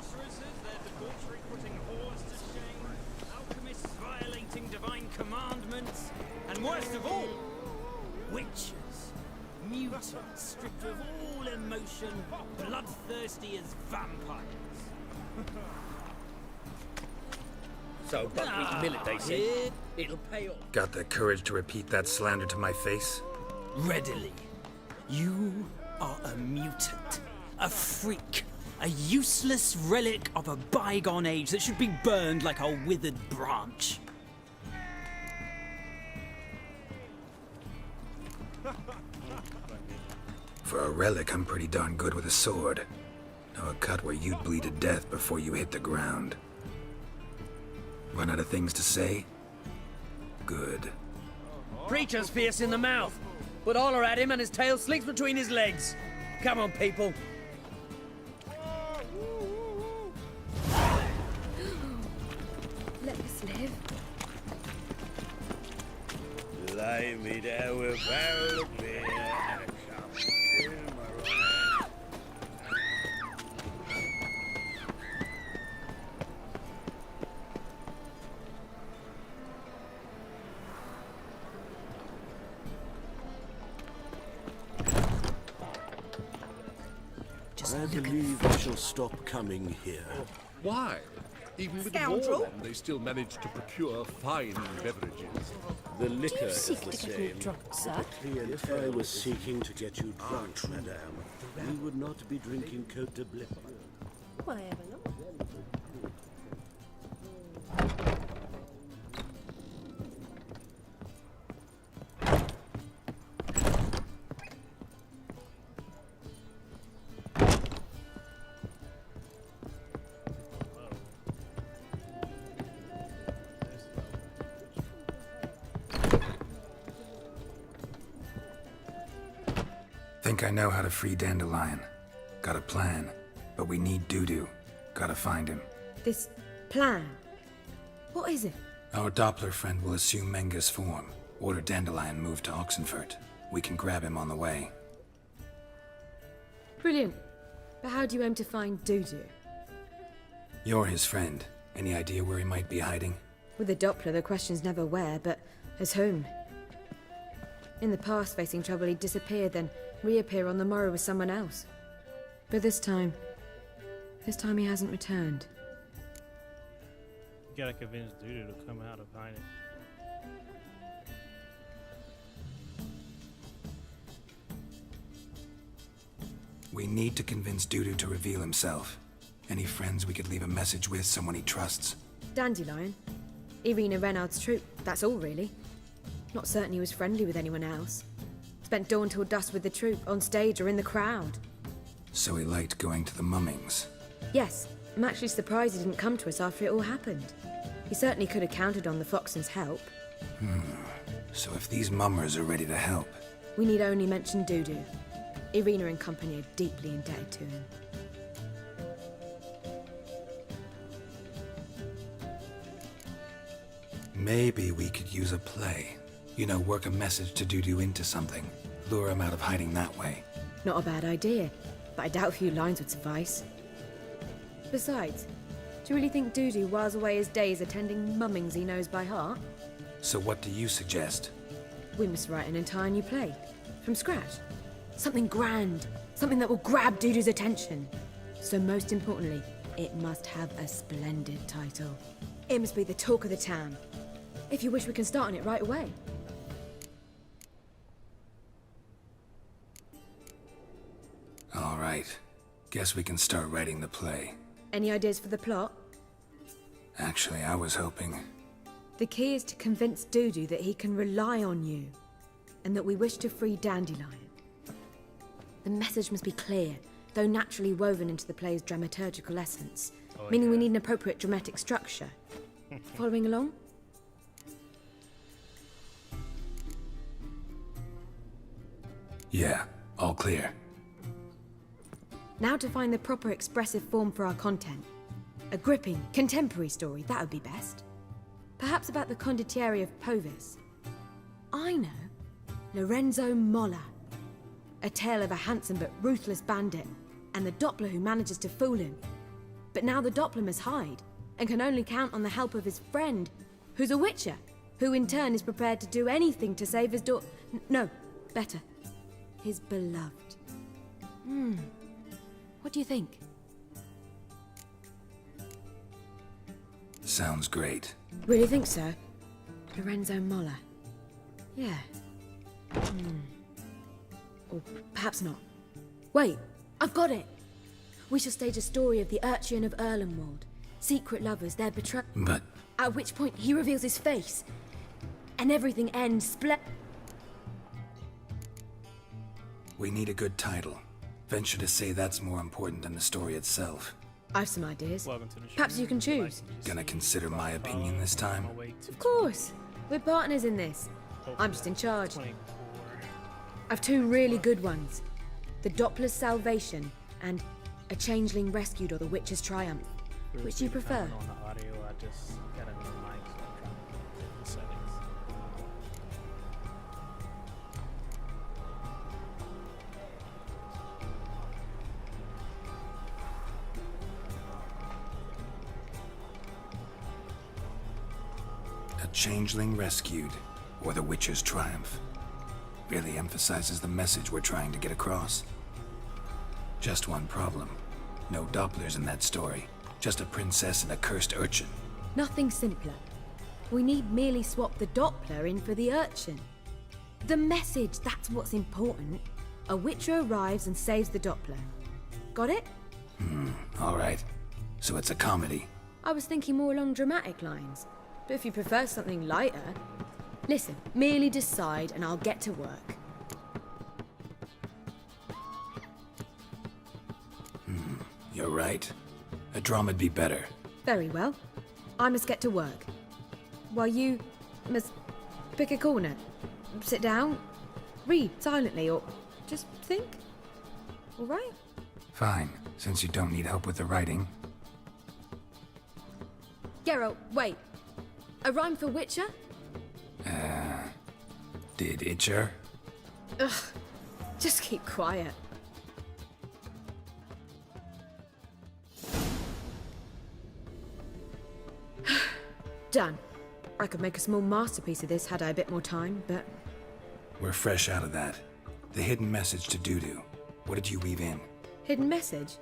sorceresses, their debauchery putting whores to shame, alchemists violating divine commandments, and worst of all, witches, mutants stripped of all emotion, bloodthirsty as vampires. So, Buckley's millet, they say. It'll pay off. Got the courage to repeat that slander to my face? Readily. You are a mutant, a freak, a useless relic of a bygone age that should be burned like a withered branch. For a relic, I'm pretty darn good with a sword. Know a cut where you'd bleed to death before you hit the ground. Run out of things to say? Good. Preacher's fierce in the mouth, but holler at him and his tail slinks between his legs. Come on, people. Let us live. Lay me down with a barrel of beer and a cup in my right. I believe I shall stop coming here. Why? Even with the war, they still manage to procure fine beverages. The liquor is seek the to get same. me drunk, sir? If I was seeking to get you drunk, madame, we would not be drinking Cote de Blip. Why ever not? Think I know how to free Dandelion. Got a plan, but we need Dudu. Gotta find him. This plan? What is it? Our Doppler friend will assume Menga's form. Order Dandelion moved to Oxenfurt. We can grab him on the way. Brilliant. But how do you aim to find Dudu? You're his friend. Any idea where he might be hiding? With the Doppler, the question's never where, but as whom. In the past, facing trouble, he'd disappear, then reappear on the morrow with someone else. But this time he hasn't returned. You gotta convince Dudu to come out of hiding. We need to convince Dudu to reveal himself. Any friends we could leave a message with, someone he trusts? Dandelion? Irina Renard's troop, that's all really. Not certain he was friendly with anyone else. Spent dawn till dusk with the troop, on stage or in the crowd. So he liked going to the mummings. Yes, I'm actually surprised he didn't come to us after it all happened. He certainly could have counted on the Foxton's help. So if these mummers are ready to help, We need only mention Dudu. Irina and company are deeply indebted to him. maybe we could use a play. You know, work a message to Dudu into something. Lure him out of hiding that way. Not a bad idea, but I doubt a few lines would suffice. Besides, do you really think Dudu whiles away his days attending mummings he knows by heart? So what do you suggest? We must write an entire new play. From scratch. Something grand. Something that will grab Dudu's attention. So most importantly, it must have a splendid title. It must be the talk of the town. If you wish, we can start on it right away. All right. Guess we can start writing the play. Any ideas for the plot? Actually, I was hoping... The key is to convince Dudu that he can rely on you, and that we wish to free Dandelion. The message must be clear, though naturally woven into the play's dramaturgical essence, meaning we need an appropriate dramatic structure. Following along? Yeah, all clear. Now to find the proper expressive form for our content. A gripping, contemporary story, that would be best. Perhaps about the condottieri of Povis. I know. Lorenzo Molla. A tale of a handsome but ruthless bandit, and the Doppler who manages to fool him. But now the Doppler must hide, and can only count on the help of his friend, who's a witcher, who in turn is prepared to do anything to save his no, better, his beloved. What do you think? Sounds great. Really think so? Lorenzo Moller. Yeah. Or perhaps not. Wait, I've got it! We shall stage a story of the Urchin of Erlenwald. Secret lovers, their betrayal. But At which point he reveals his face. And everything ends we need a good title. Venture to say that's more important than the story itself. I've some ideas. Welcome to the show. Perhaps you can choose. Gonna consider my opinion this time? Of course. We're partners in this. I'm just in charge. 24. I've two really good ones. The Doppler's Salvation and A Changeling Rescued or The Witcher's Triumph. Which do you prefer? On the audio, I just got a new mic, so I'm trying to get the settings. A Changeling Rescued, or The Witcher's Triumph. Really emphasizes the message we're trying to get across. Just one problem. No Dopplers in that story. Just a princess and a cursed urchin. Nothing simpler. We need merely swap the Doppler in for the urchin. The message, that's what's important. A Witcher arrives and saves the Doppler. Got it? All right. So it's a comedy. I was thinking more along dramatic lines. But if you prefer something lighter... Listen, merely decide and I'll get to work. You're right. A drama'd be better. Very well. I must get to work. While you must pick a corner, sit down, read silently, or just think. All right? Fine, since you don't need help with the writing. Geralt, wait. A rhyme for Witcher? Did Itcher? Just keep quiet. Done. I could make a small masterpiece of this had I a bit more time, but... We're fresh out of that. The hidden message to Dudu. What did you weave in? Hidden message?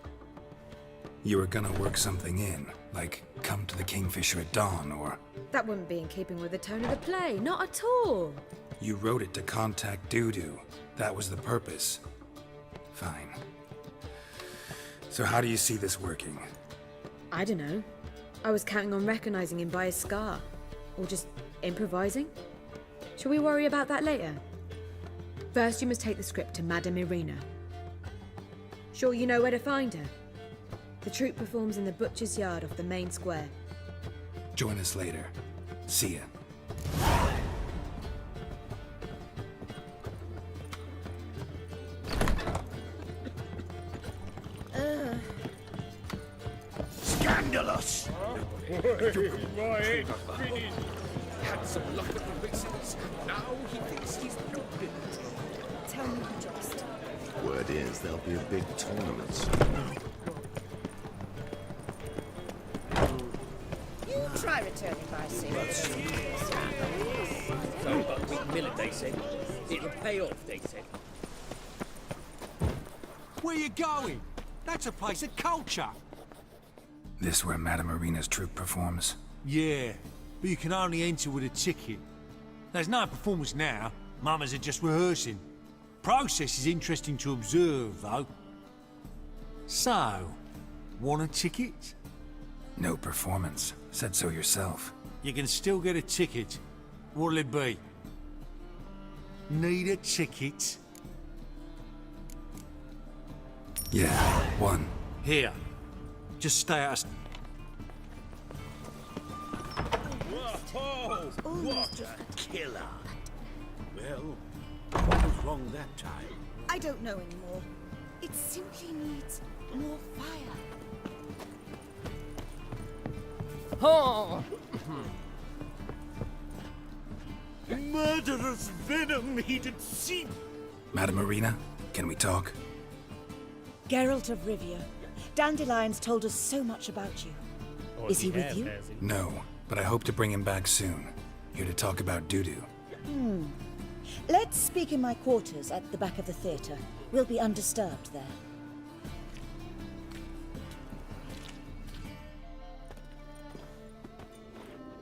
You were gonna work something in, like come to the Kingfisher at dawn, or... That wouldn't be in keeping with the tone of the play, not at all. You wrote it to contact Dudu. That was the purpose. Fine. So how do you see this working? I don't know. I was counting on recognizing him by his scar. Or just improvising. Shall we worry about that later? First, you must take the script to Madame Irina. Sure you know where to find her? The troupe performs in the butcher's yard off the main square. Join us later. See ya. Scandalous! Had some luck with the races. Now he thinks he's nobility. Tell me the just. Word is there'll be a big tournament soon. You try returning by sea. So, about a week millet, they said. It'll pay off, they said. Where you going? That's a place of culture. This where Madame Irina's troupe performs? Yeah, but you can only enter with a ticket. There's no performance now. Mamas are just rehearsing. Process is interesting to observe, though. So, want a ticket? No performance. Said so yourself. You can still get a ticket. What'll it be? Need a ticket? Yeah, one. Here. Just stay out of... What a killer! Well, what was wrong that time? I don't know anymore. It simply needs more fire. Oh! Murderous venom heated seep! Madame Irina, can we talk? Geralt of Rivia, Dandelion's told us so much about you. Or Is he with has, you? has he? No, but I hope to bring him back soon. Here to talk about Dudu. Let's speak in my quarters at the back of the theatre. We'll be undisturbed there.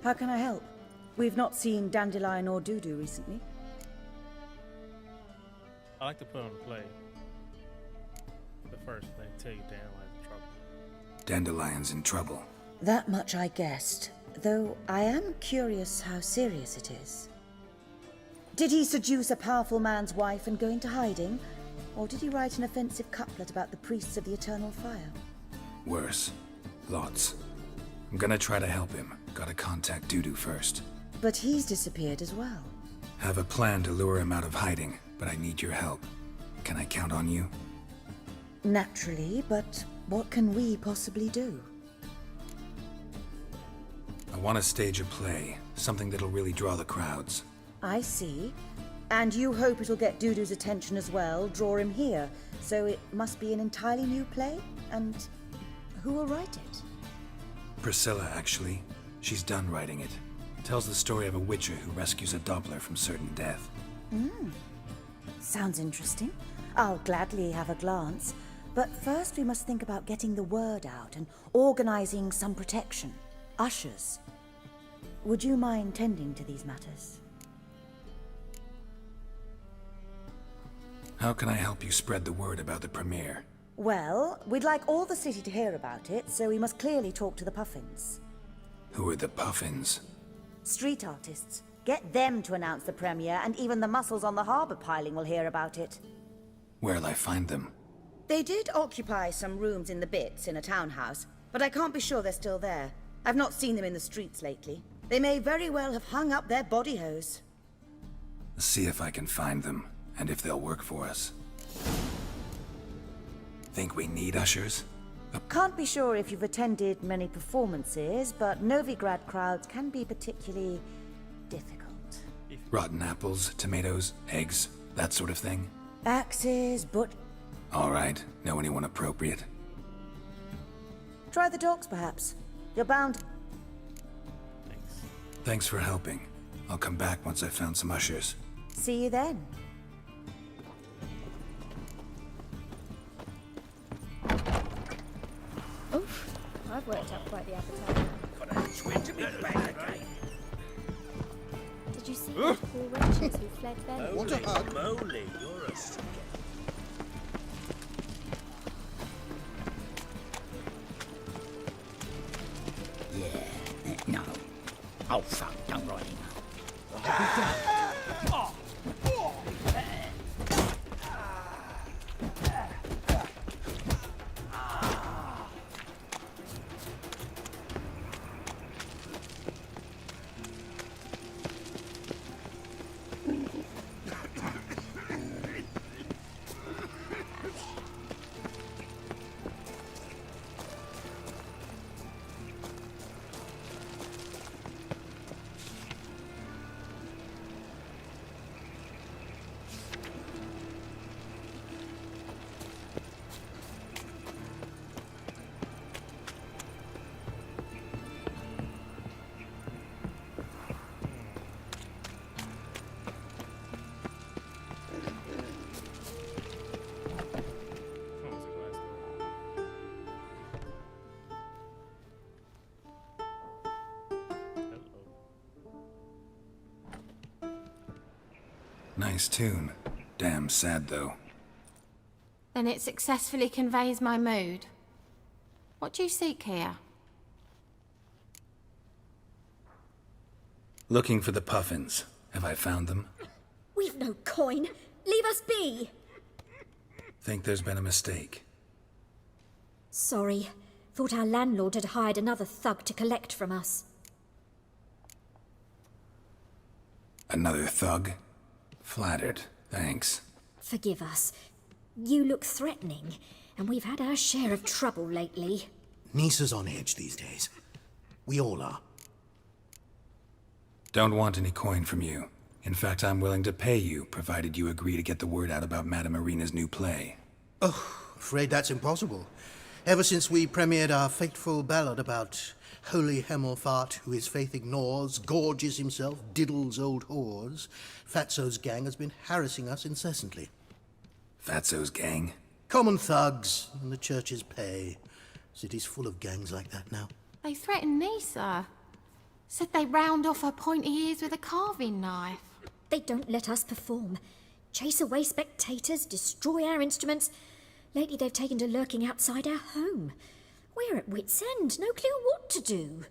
How can I help? We've not seen Dandelion or Dudu recently. I like to put on a play. But first, they tell you Dandelion's in trouble. Dandelion's in trouble. That much I guessed, though I am curious how serious it is. Did he seduce a powerful man's wife and go into hiding? Or did he write an offensive couplet about the priests of the eternal fire? Worse. Lots. I'm gonna try to help him. Gotta contact Dudu first. But he's disappeared as well. Have a plan to lure him out of hiding, but I need your help. Can I count on you? Naturally, but what can we possibly do? I want to stage a play, something that'll really draw the crowds. I see. And you hope it'll get Dudu's attention as well, draw him here. So it must be an entirely new play? And who will write it? Priscilla, actually. She's done writing it. Tells the story of a witcher who rescues a Doppler from certain death. Sounds interesting. I'll gladly have a glance. But first we must think about getting the word out and organizing some protection. Ushers. Would you mind tending to these matters? How can I help you spread the word about the premiere? Well, we'd like all the city to hear about it, so we must clearly talk to the Puffins. Who are the Puffins? Street artists. Get them to announce the premiere, and even the muscles on the harbour piling will hear about it. Where'll I find them? They did occupy some rooms in the Bits in a townhouse, but I can't be sure they're still there. I've not seen them in the streets lately. They may very well have hung up their body hose. See if I can find them, and if they'll work for us. Think we need ushers? Can't be sure if you've attended many performances, but Novigrad crowds can be particularly difficult. Rotten apples, tomatoes, eggs, that sort of thing? Axes, All right. Know anyone appropriate? Try the dogs, perhaps. You're bound. Thanks for helping. I'll come back once I've found some ushers. See you then. Oof, I've worked up quite the appetite. Did you see those poor wretches who fled then? What a hug! Moly, you're a sticker. Yeah, no. Oh, fuck, don't write him. Nice tune. Damn sad, though. Then it successfully conveys my mood. What do you seek here? Looking for the Puffins. Have I found them? We've no coin. Leave us be. Think there's been a mistake. Sorry. Thought our landlord had hired another thug to collect from us. Another thug? Flattered. Thanks. Forgive us. You look threatening, and we've had our share of trouble lately. Nisa's on edge these days. We all are. Don't want any coin from you. In fact, I'm willing to pay you, provided you agree to get the word out about Madame Irina's new play. Oh, afraid that's impossible. Ever since we premiered our fateful ballad about holy Hemelfart, who his faith ignores, gorges himself, diddles old whores, Fatso's gang has been harassing us incessantly. Fatso's gang? Common thugs in the church's pay. City's full of gangs like that now. They threatened Nisa. Said they'd round off her pointy ears with a carving knife. They don't let us perform. Chase away spectators, destroy our instruments. Lately they've taken to lurking outside our home. We're at wit's end, no clue what to do.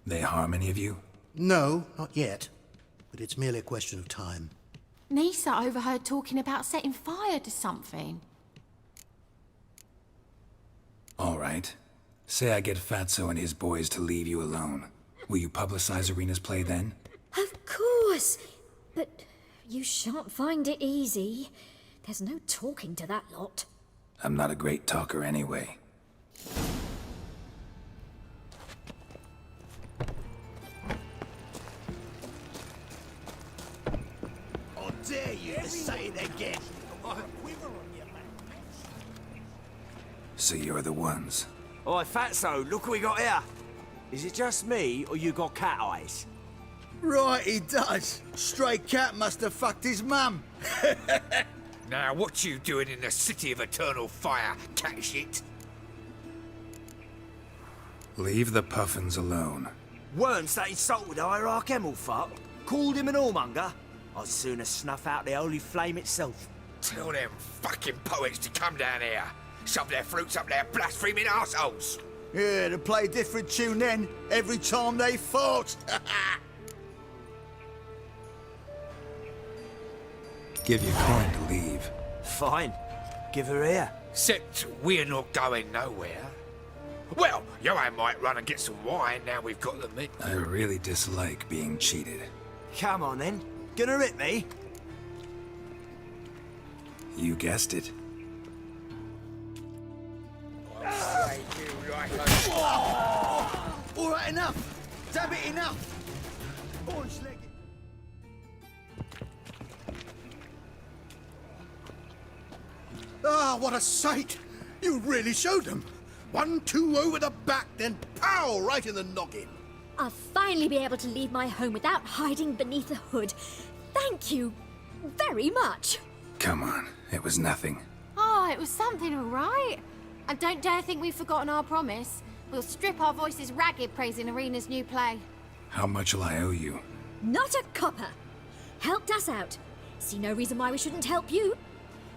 They harm any of you? No, not yet. But it's merely a question of time. Nisa overheard talking about setting fire to something. All right. Say I get Fatso and his boys to leave you alone. Will you publicize Irina's play then? Of course. But you shan't find it easy. There's no talking to that lot. I'm not a great talker anyway. I dare you to say it again. So you're the ones. Oi, Fatso, look what we got here. Is it just me, or you got cat eyes? Right, he does. Stray cat must have fucked his mum. Now, what you doing in the city of eternal fire, cat shit? Leave the puffins alone. Worms that insulted Hierarch Hemelfart, called him an whoremonger. I'd sooner snuff out the holy flame itself. Tell them fucking poets to come down here. Shove their fruits up their blaspheming arseholes. Yeah, to play a different tune then, every time they fought. Give your coin to leave. Fine. Give her here. Except we're not going nowhere. Well, Johan might run and get some wine now we've got the meat. I really dislike being cheated. Come on then. Gonna hit me? You guessed it. All right, enough. Damn it, enough. Orange-legged. Ah, what a sight! You really showed them. 1-2 over the back, then pow, right in the noggin. I'll finally be able to leave my home without hiding beneath a hood. Thank you very much. Come on, it was nothing. Oh, it was something, all right. And don't dare think we've forgotten our promise. We'll strip our voices ragged praising Irina's new play. How much will I owe you? Not a copper. Helped us out. See no reason why we shouldn't help you.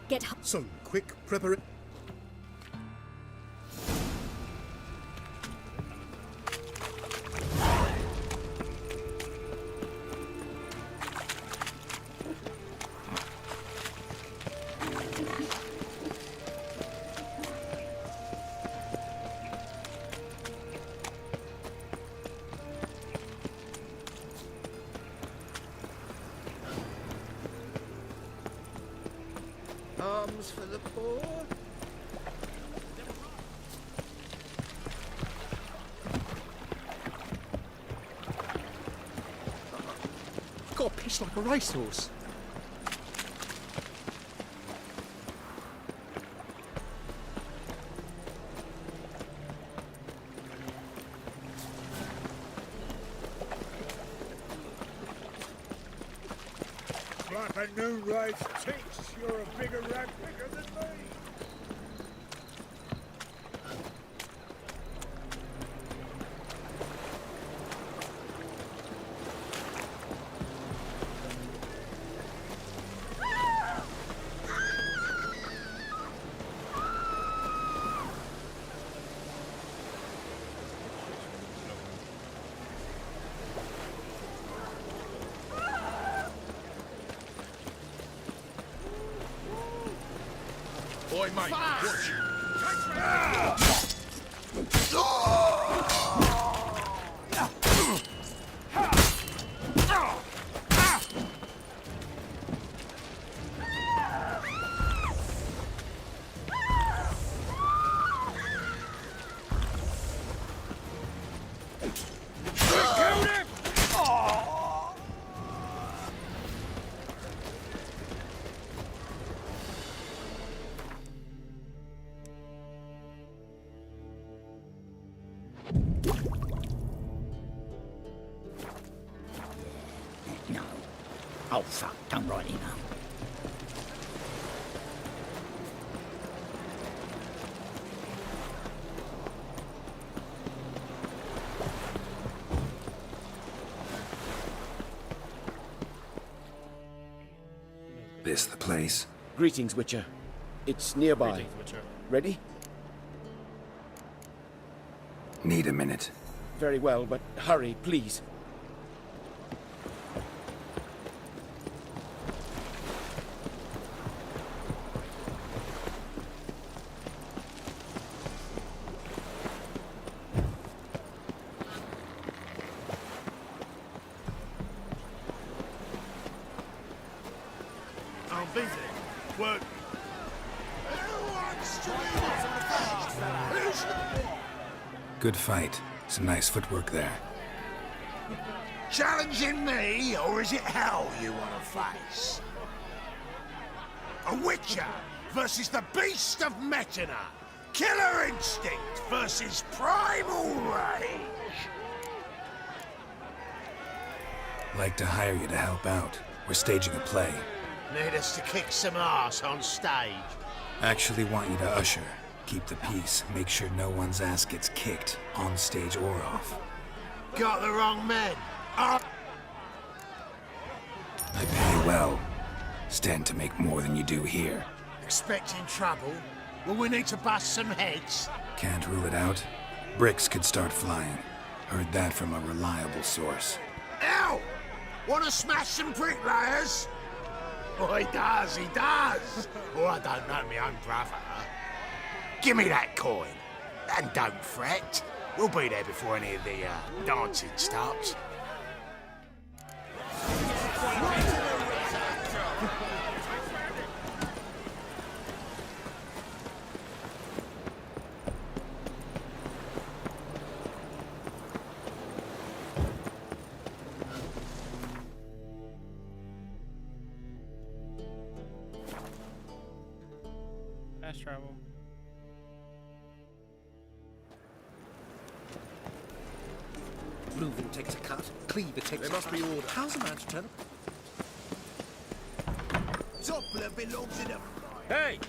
Get some quick preparation. Arms for the poor. Got a piss like a racehorse. Like a new race tits, you're a bigger rat picker than me. Boy, mate, watch. No. Oh, fuck, don't write email. This the place? Greetings, Witcher. It's nearby. Greetings, Witcher. Ready? Need a minute. Very well, but hurry, please. I'm busy. Work. Good fight. Some nice footwork there. Challenging me, or is it hell you want to face? A Witcher versus the Beast of Metina. Killer instinct versus primal rage. Like to hire you to help out. We're staging a play. Need us to kick some ass on stage. Actually want you to usher. Keep the peace. Make sure no one's ass gets kicked, on stage or off. Got the wrong men. I pay well. Stand to make more than you do here. Expecting trouble? Will we need to bust some heads? Can't rule it out. Bricks could start flying. Heard that from a reliable source. Ow! Want to smash some bricklayers? Oh, he does, he does. Oh, I don't know my own brother. Give me that coin. And don't fret. We'll be there before any of the dancing starts. Fast travel. Moving takes a cut. Cleaver takes There a must cut. be order. How's a man to tell? Toppler belongs in a... Hey!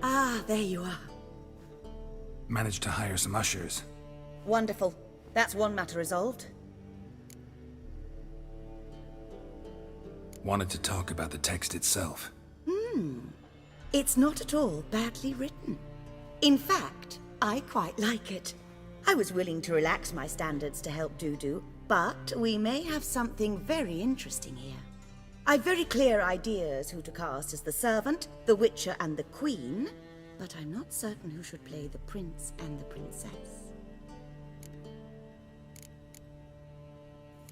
Ah, there you are. Managed to hire some ushers. Wonderful. That's one matter resolved. Wanted to talk about the text itself. It's not at all badly written. In fact, I quite like it. I was willing to relax my standards to help Dudu, but we may have something very interesting here. I've very clear ideas who to cast as the servant, the Witcher, and the Queen, but I'm not certain who should play the Prince and the Princess.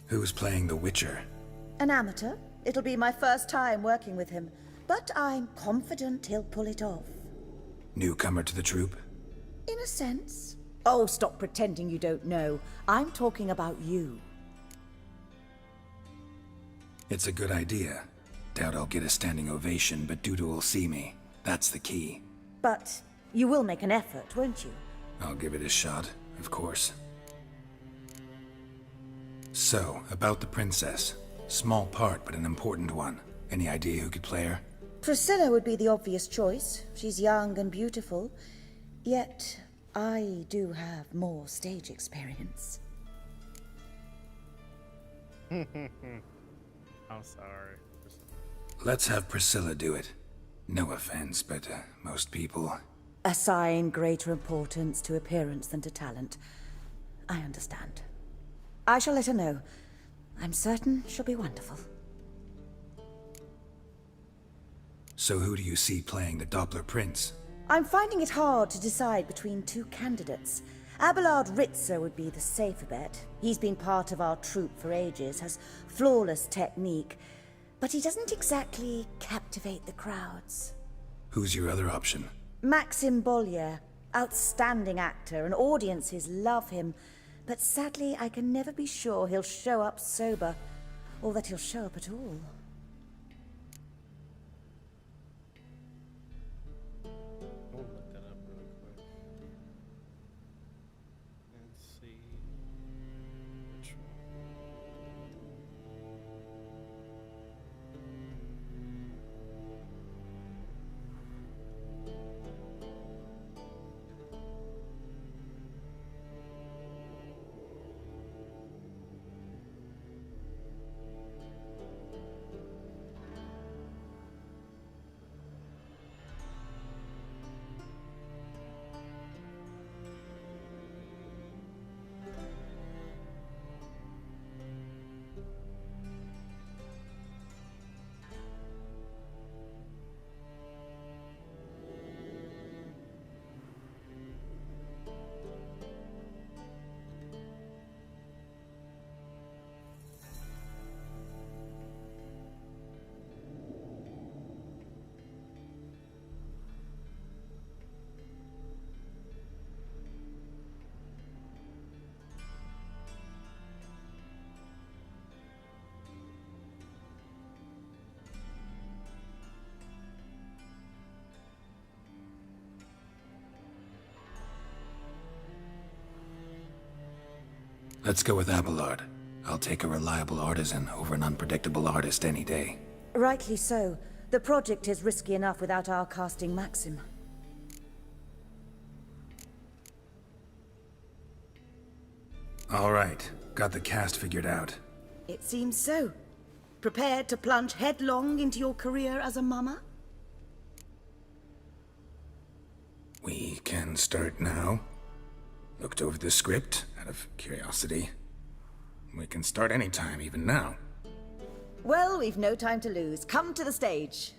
Who's playing the Witcher? An amateur. It'll be my first time working with him, but I'm confident he'll pull it off. Newcomer to the troupe? In a sense. Oh, stop pretending you don't know. I'm talking about you. It's a good idea. Doubt I'll get a standing ovation, but Dudu will see me. That's the key. But you will make an effort, won't you? I'll give it a shot, of course. So, about the princess. Small part, but an important one. Any idea who could play her? Priscilla would be the obvious choice. She's young and beautiful. Yet, I do have more stage experience. I'm sorry. Let's have Priscilla do it. No offense, but most people... Assign greater importance to appearance than to talent. I understand. I shall let her know. I'm certain she'll be wonderful. So who do you see playing the Doppler Prince? I'm finding it hard to decide between two candidates. Abelard Ritzer would be the safer bet. He's been part of our troupe for ages, has flawless technique, but he doesn't exactly captivate the crowds. Who's your other option? Maxim Bollier, outstanding actor, and audiences love him, But sadly, I can never be sure he'll show up sober, or that he'll show up at all. We'll look that up real quick. Let's see. Which Let's go with Abelard. I'll take a reliable artisan over an unpredictable artist any day. Rightly so. The project is risky enough without our casting Maxim. All right, got the cast figured out. It seems so. Prepared to plunge headlong into your career as a mama? We can start now. Looked over the script out of curiosity. We can start anytime, even now. Well, we've no time to lose. Come to the stage.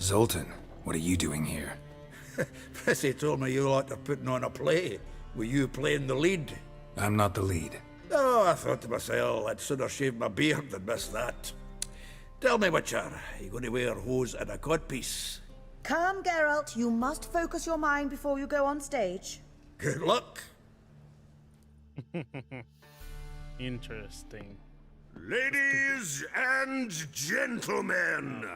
Zoltan, what are you doing here? Prissy told me you liked to putting on a play. Were you playing the lead? I'm not the lead. Oh, I thought to myself, I'd sooner shave my beard than miss that. Tell me, Witcher, are you going to wear hose and a codpiece? Calm, Geralt. You must focus your mind before you go on stage. Good luck. Interesting. Ladies and gentlemen,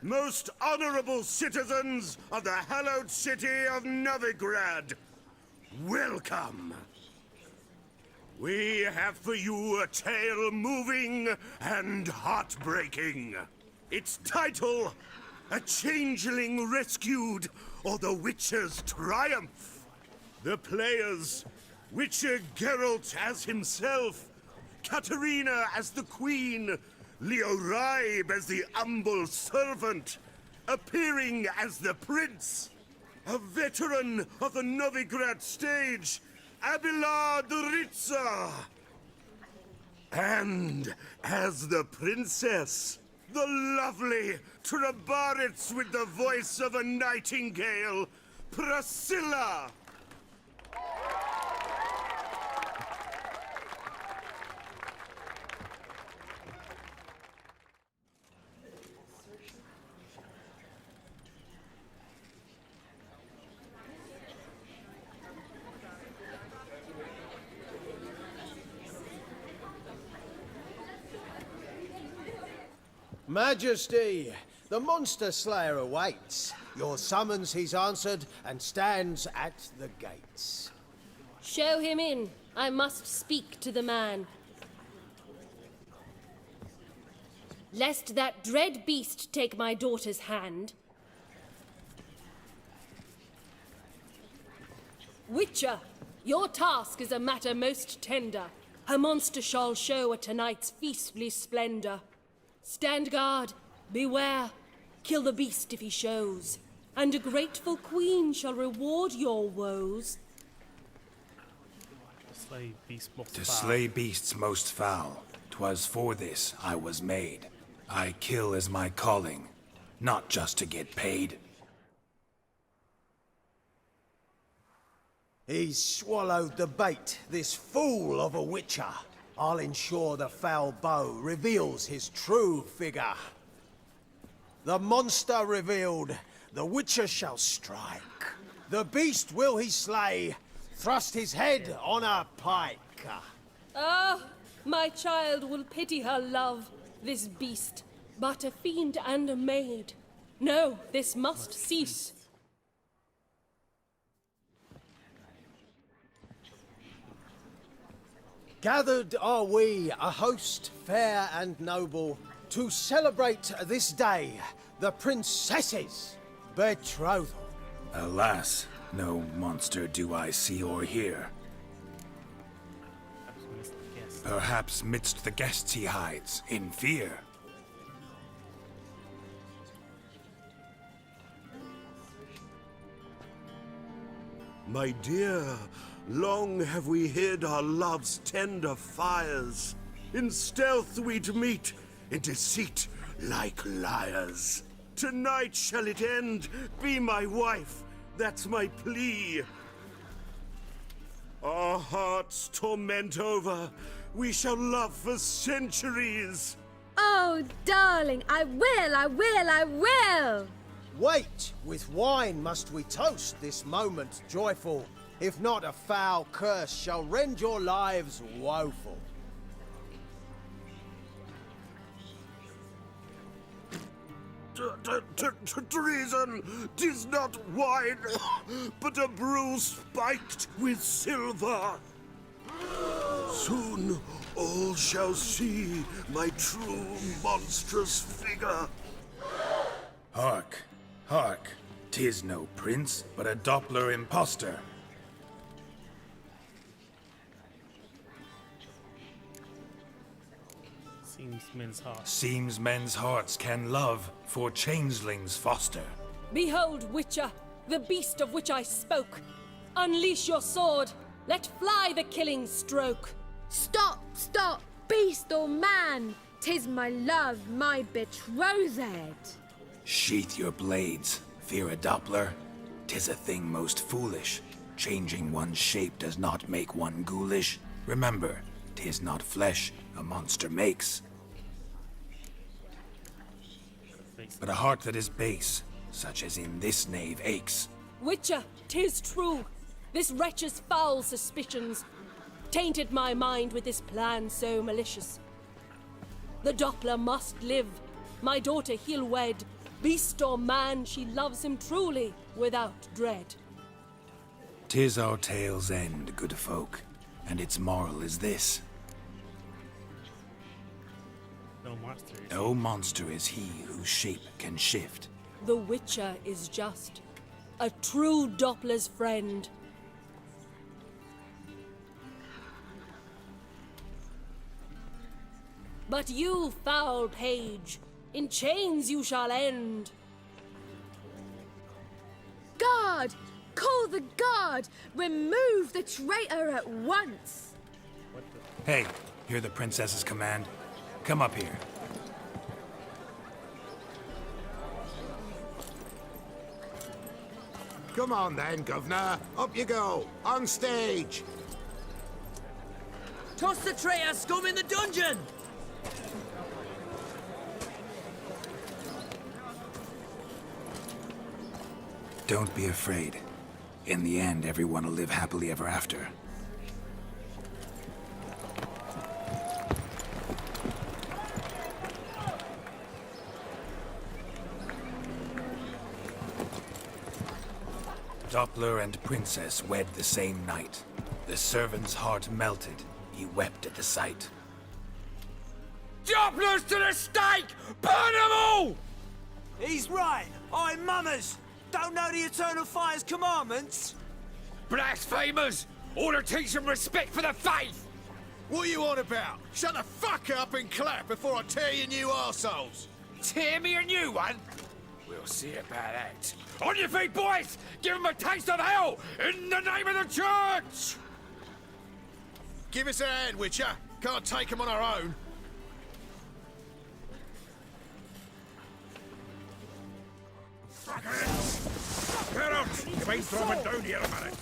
most honorable citizens of the hallowed city of Novigrad, welcome. We have for you a tale moving and heartbreaking. Its title, A Changeling Rescued, or The Witcher's Triumph. The players, Witcher Geralt as himself, Katarina as the Queen, Leo Raib as the humble servant, appearing as the Prince, a veteran of the Novigrad stage, Abelard Ritza, and as the Princess, the lovely Trabaritz with the voice of a nightingale, Priscilla. Majesty, the monster slayer awaits. Your summons he's answered and stands at the gates. Show him in. I must speak to the man. Lest that dread beast take my daughter's hand. Witcher, your task is a matter most tender. Her monster shall show at tonight's feastly splendor. Stand guard, beware, kill the beast if he shows, and a grateful queen shall reward your woes. To slay beasts most foul, 'twas for this I was made. I kill as my calling, not just to get paid. He's swallowed the bait, this fool of a witcher. I'll ensure the foul bow reveals his true figure. The monster revealed, the witcher shall strike. The beast will he slay, thrust his head on a pike. Ah, my child will pity her love, this beast, but a fiend and a maid. No, this must cease. Gathered are we, a host fair and noble, to celebrate this day, the princess's betrothal. Alas, no monster do I see or hear. Perhaps midst the guests he hides, in fear. My dear, long have we hid our love's tender fires. In stealth we'd meet, in deceit like liars. Tonight shall it end, be my wife, that's my plea. Our hearts torment over, we shall love for centuries. Oh, darling, I will! Wait, with wine must we toast this moment joyful. If not, a foul curse shall rend your lives woeful. Treason! 'Tis not wine, but a brew spiked with silver. Soon all shall see my true monstrous figure. Hark, hark, 'tis no prince, but a Doppler impostor. Seems men's hearts can love, for changelings foster. Behold, Witcher, the beast of which I spoke. Unleash your sword. Let fly the killing stroke. Stop, stop, beast or man! 'Tis my love, my betrothed. Sheath your blades, fear a Doppler. 'Tis a thing most foolish. Changing one's shape does not make one ghoulish. Remember, 'tis not flesh a monster makes, but a heart that is base, such as in this knave aches. Witcher, 'tis true. This wretch's foul suspicions tainted my mind with this plan so malicious. The Doppler must live. My daughter he'll wed. Beast or man, she loves him truly, without dread. 'Tis our tale's end, good folk, and its moral is this. No monster is he whose shape can shift. The Witcher is just a true Doppler's friend. But you, foul page, in chains you shall end. Guard! Call the guard! Remove the traitor at once! Hey, hear the princess's command? Come up here. Come on then, Governor. Up you go. On stage. Toss the traitor scum in the dungeon! Don't be afraid. In the end, everyone will live happily ever after. Doppler and princess wed the same night. The servant's heart melted. He wept at the sight. Dopplers to the stake! Burn them all! He's right. I'm mummers. Don't know the Eternal Fire's commandments. Blasphemers! Order teach some respect for the faith! What are you on about? Shut the fuck up and clap before I tear you new arseholes. Tear me a new one? We'll see about that. On your feet, boys! Give them a taste of hell in the name of the church! Give us a hand, Witcher. Can't take them on our own. Get up! You ain't throwing down here a minute.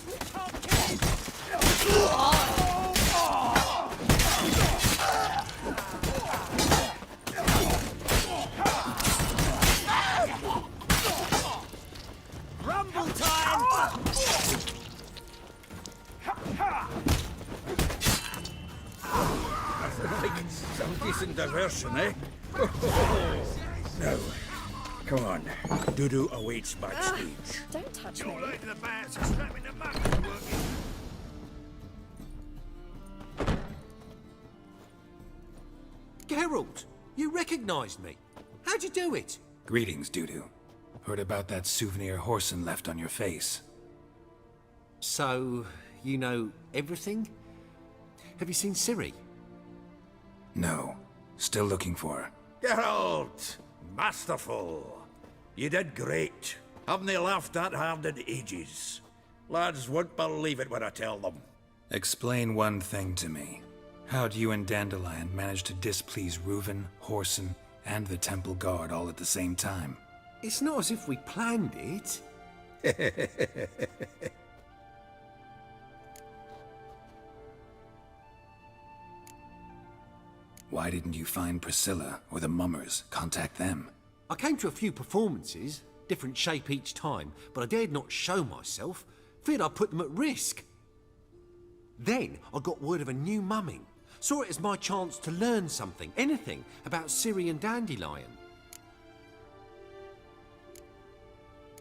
Rumble time! Some decent diversion, eh? Now, come on. Dudu awaits backstage. Don't touch You're me. late to the bats and strapping the mugs working. Geralt, you recognized me. How'd you do it? Greetings, Dudu. Heard about that souvenir Horson left on your face. So, you know everything? Have you seen Ciri? No. Still looking for her. Geralt! Masterful! You did great. Haven't they laughed that hard in ages? Lads won't believe it when I tell them. Explain one thing to me. How'd you and Dandelion manage to displease Reuven, Horson, and the Temple Guard all at the same time? It's not as if we planned it. Why didn't you find Priscilla or the Mummers? Contact them. I came to a few performances, different shape each time, but I dared not show myself. Feared I'd put them at risk. Then I got word of a new mumming. Saw it as my chance to learn something, anything, about Ciri and Dandelion.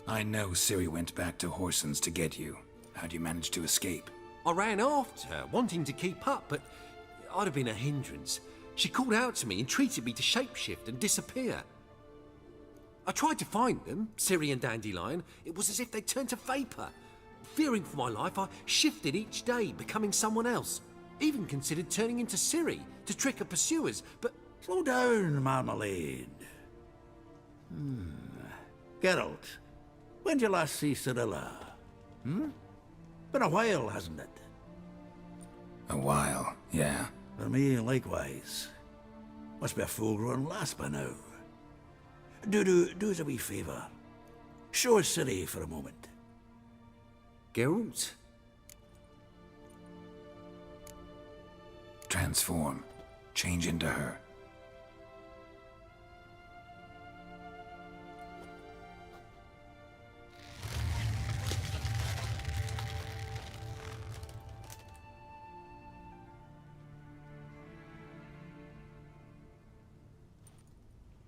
I know Ciri went back to Horson's to get you. How'd you manage to escape? I ran after her, wanting to keep up, but I'd have been a hindrance. She called out to me, entreated me to shapeshift and disappear. I tried to find them, Ciri and Dandelion. It was as if they turned to vapour. Fearing for my life, I shifted each day, becoming someone else. Even considered turning into Ciri to trick her pursuers, but... Slow down, Marmalade. Geralt, when did you last see Cirilla? Been a while, hasn't it? A while, yeah. For me, likewise. Must be a full-grown lass by now. Do us a wee favour. Show us Ciri for a moment. Geralt? Transform. Change into her.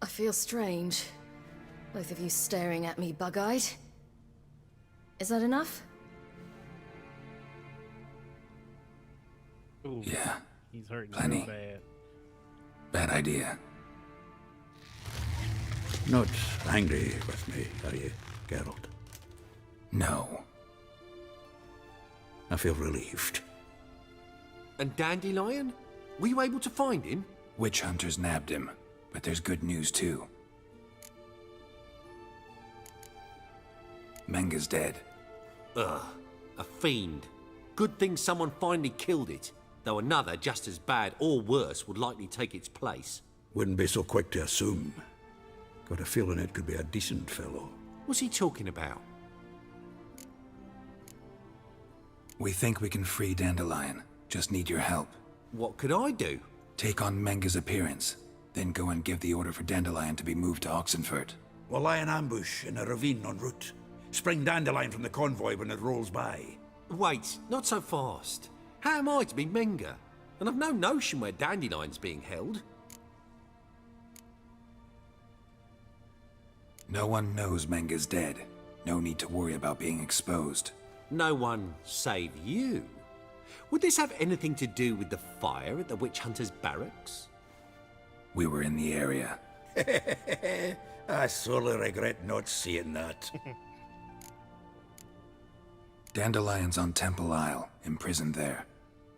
I feel strange. Both of you staring at me bug-eyed. Is that enough? Ooh, Yeah. He's hurting Plenty. real bad. Bad idea. Not angry with me, are you, Geralt? No. I feel relieved. And Dandelion? Were you able to find him? Witch hunters nabbed him, but there's good news too. Menga's dead. Ugh, a fiend. Good thing someone finally killed it, though another just as bad or worse would likely take its place. Wouldn't be so quick to assume. Got a feeling it could be a decent fellow. What's he talking about? We think we can free Dandelion. Just need your help. What could I do? Take on Menga's appearance, then go and give the order for Dandelion to be moved to Oxenfurt. We'll lie in ambush in a ravine en route. Spring Dandelion from the convoy when it rolls by. Wait, not so fast. How am I to be Menga? And I've no notion where Dandelion's being held. No one knows Menga's dead. No need to worry about being exposed. No one save you. Would this have anything to do with the fire at the witch hunter's barracks? We were in the area. I sorely regret not seeing that. Dandelion's on Temple Isle, imprisoned there.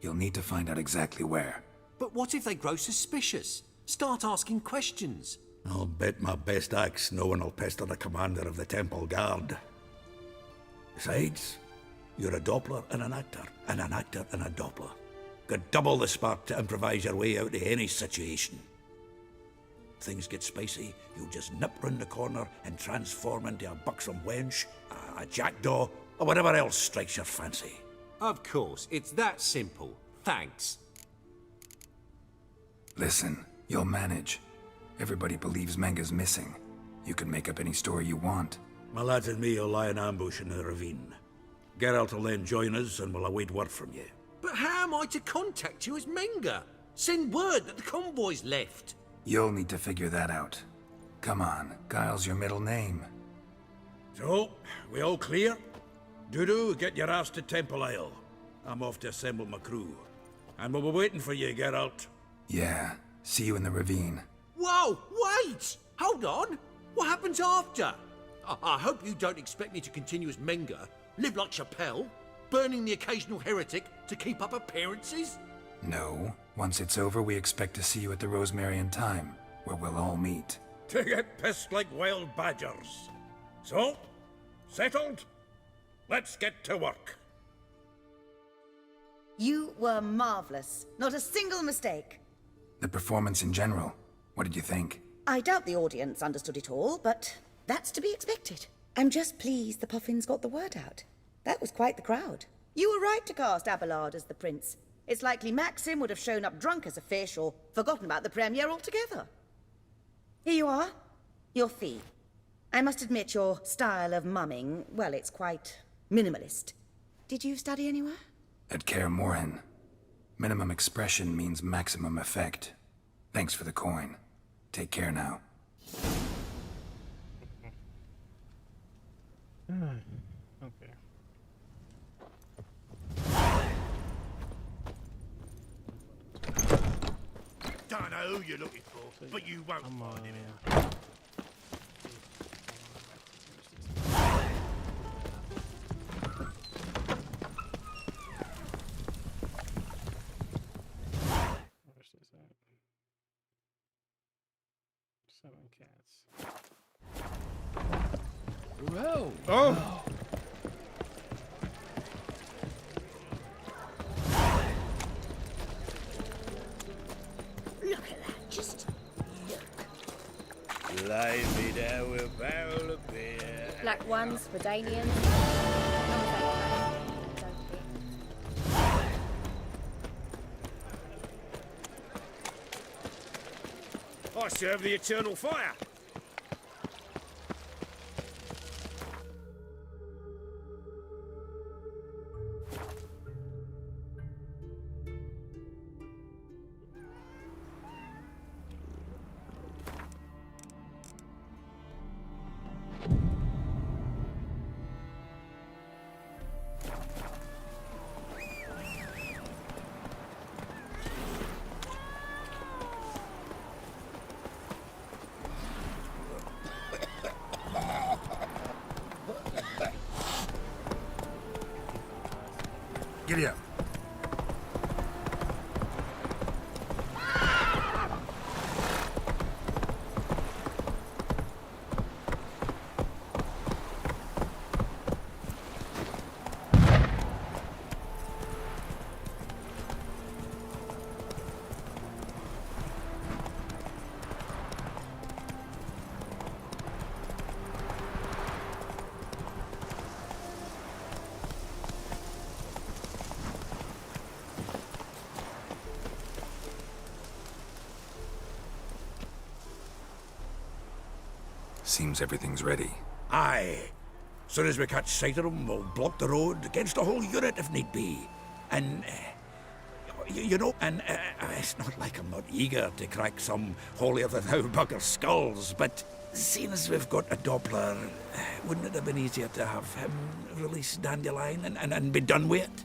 You'll need to find out exactly where. But what if they grow suspicious? Start asking questions? I'll bet my best axe no one will pester the commander of the Temple Guard. Besides, you're a Doppler and an actor and a Doppler. Got double the spark to improvise your way out of any situation. Things get spicy, you'll just nip round the corner and transform into a buxom wench, a jackdaw, or whatever else strikes your fancy. Of course, it's that simple. Thanks. Listen, you'll manage. Everybody believes Menga's missing. You can make up any story you want. My lads and me will lie in ambush in the ravine. Geralt will then join us and we'll await word from you. But how am I to contact you as Menga? Send word that the convoy's left. You'll need to figure that out. Come on, Guile's your middle name. So, we all clear? Dudu, get your ass to Temple Isle. I'm off to assemble my crew. And we'll be waiting for you, Geralt. Yeah, see you in the ravine. Whoa, wait! Hold on! What happens after? I hope you don't expect me to continue as Menga, live like Chappelle, burning the occasional heretic to keep up appearances? No. Once it's over, we expect to see you at the Rosemary Time, where we'll all meet. To get pissed like wild badgers. So, settled? Let's get to work. You were marvelous. Not a single mistake. The performance in general, what did you think? I doubt the audience understood it all, but that's to be expected. I'm just pleased the Puffins got the word out. That was quite the crowd. You were right to cast Abelard as the prince. It's likely Maxim would have shown up drunk as a fish or forgotten about the premiere altogether. Here you are. Your fee. I must admit your style of mumming, well, it's quite minimalist. Did you study anywhere? At Kaer Morhen. Minimum expression means maximum effect. Thanks for the coin. Take care now. Okay. Don't know who you're looking for, but you won't find him. Where's this at? 7 cats. Well. Oh! Look at that, just look. Live me down with a barrel of beer. Black ones for Danians. I serve the eternal fire. Giddy up. Seems everything's ready. Aye. Soon as we catch sight of them, we'll block the road against the whole unit if need be. And, you know, and it's not like I'm not eager to crack some holier-than-thou bugger skulls, but seeing as we've got a Doppler, wouldn't it have been easier to have him release Dandelion and be done with it?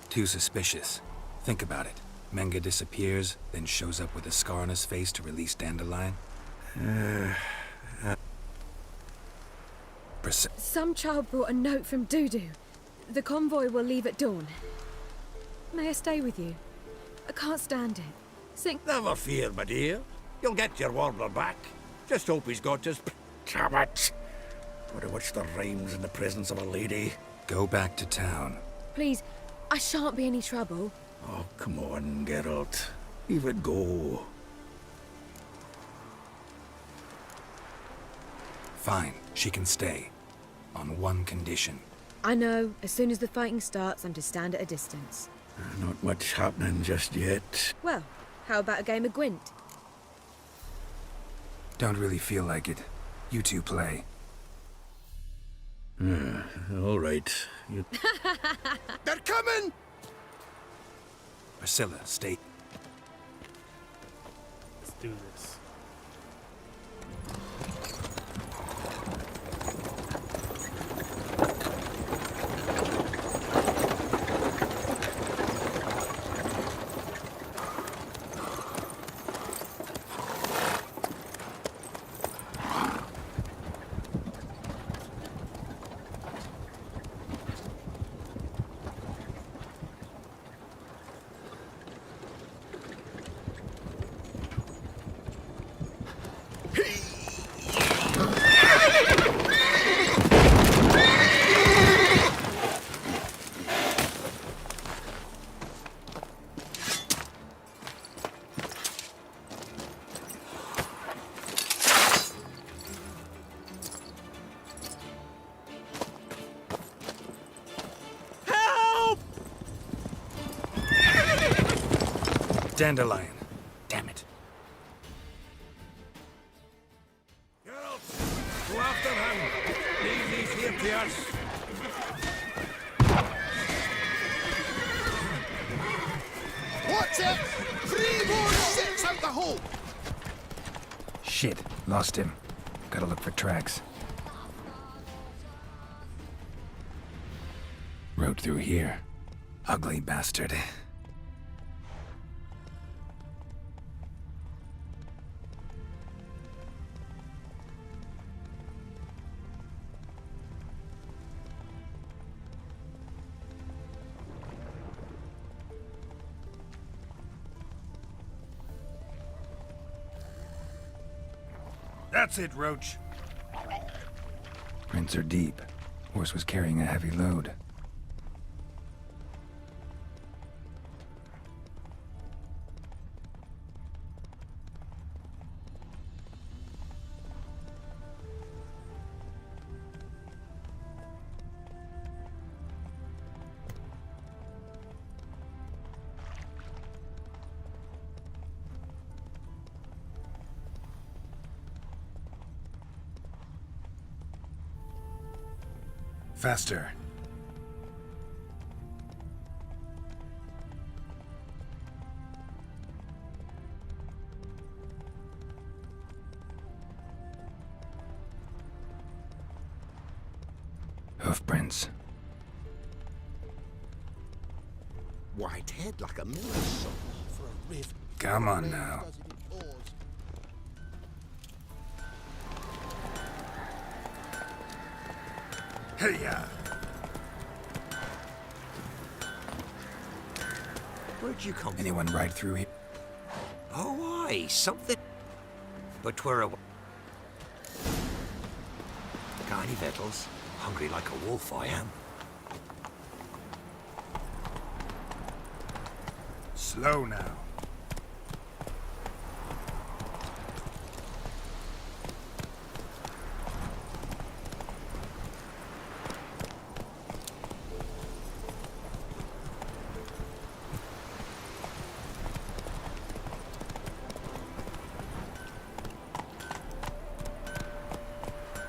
Too suspicious. Think about it. Menga disappears, then shows up with a scar on his face to release Dandelion. Some child brought a note from Dudu. The convoy will leave at dawn. May I stay with you? I can't stand it. Never fear, my dear. You'll get your warbler back. Just hope he's got his... Damn it! Would have watched the rhymes in the presence of a lady. Go back to town. Please, I shan't be any trouble. Oh, come on, Geralt. Leave it go. Fine, she can stay. On one condition. I know. As soon as the fighting starts, I'm to stand at a distance. Not much happening just yet. Well, how about a game of Gwent? Don't really feel like it. You two play. All right. They're coming! Priscilla, stay. Let's do this. Dandelion. Damn it. Geralt, go after him. Leave these here to us. Watch it! 3 more sets out the hole! Shit. Lost him. Gotta look for tracks. Road through here. Ugly bastard. That's it, Roach. Prints are deep. Horse was carrying a heavy load. Faster. Hoofprints. White head like a miller's saw for a rift. Come on now. Hey-ya! Where'd you come from? Anyone ride through here? Oh, aye, something. But we're a... Got any victuals? Hungry like a wolf, I am. Slow now.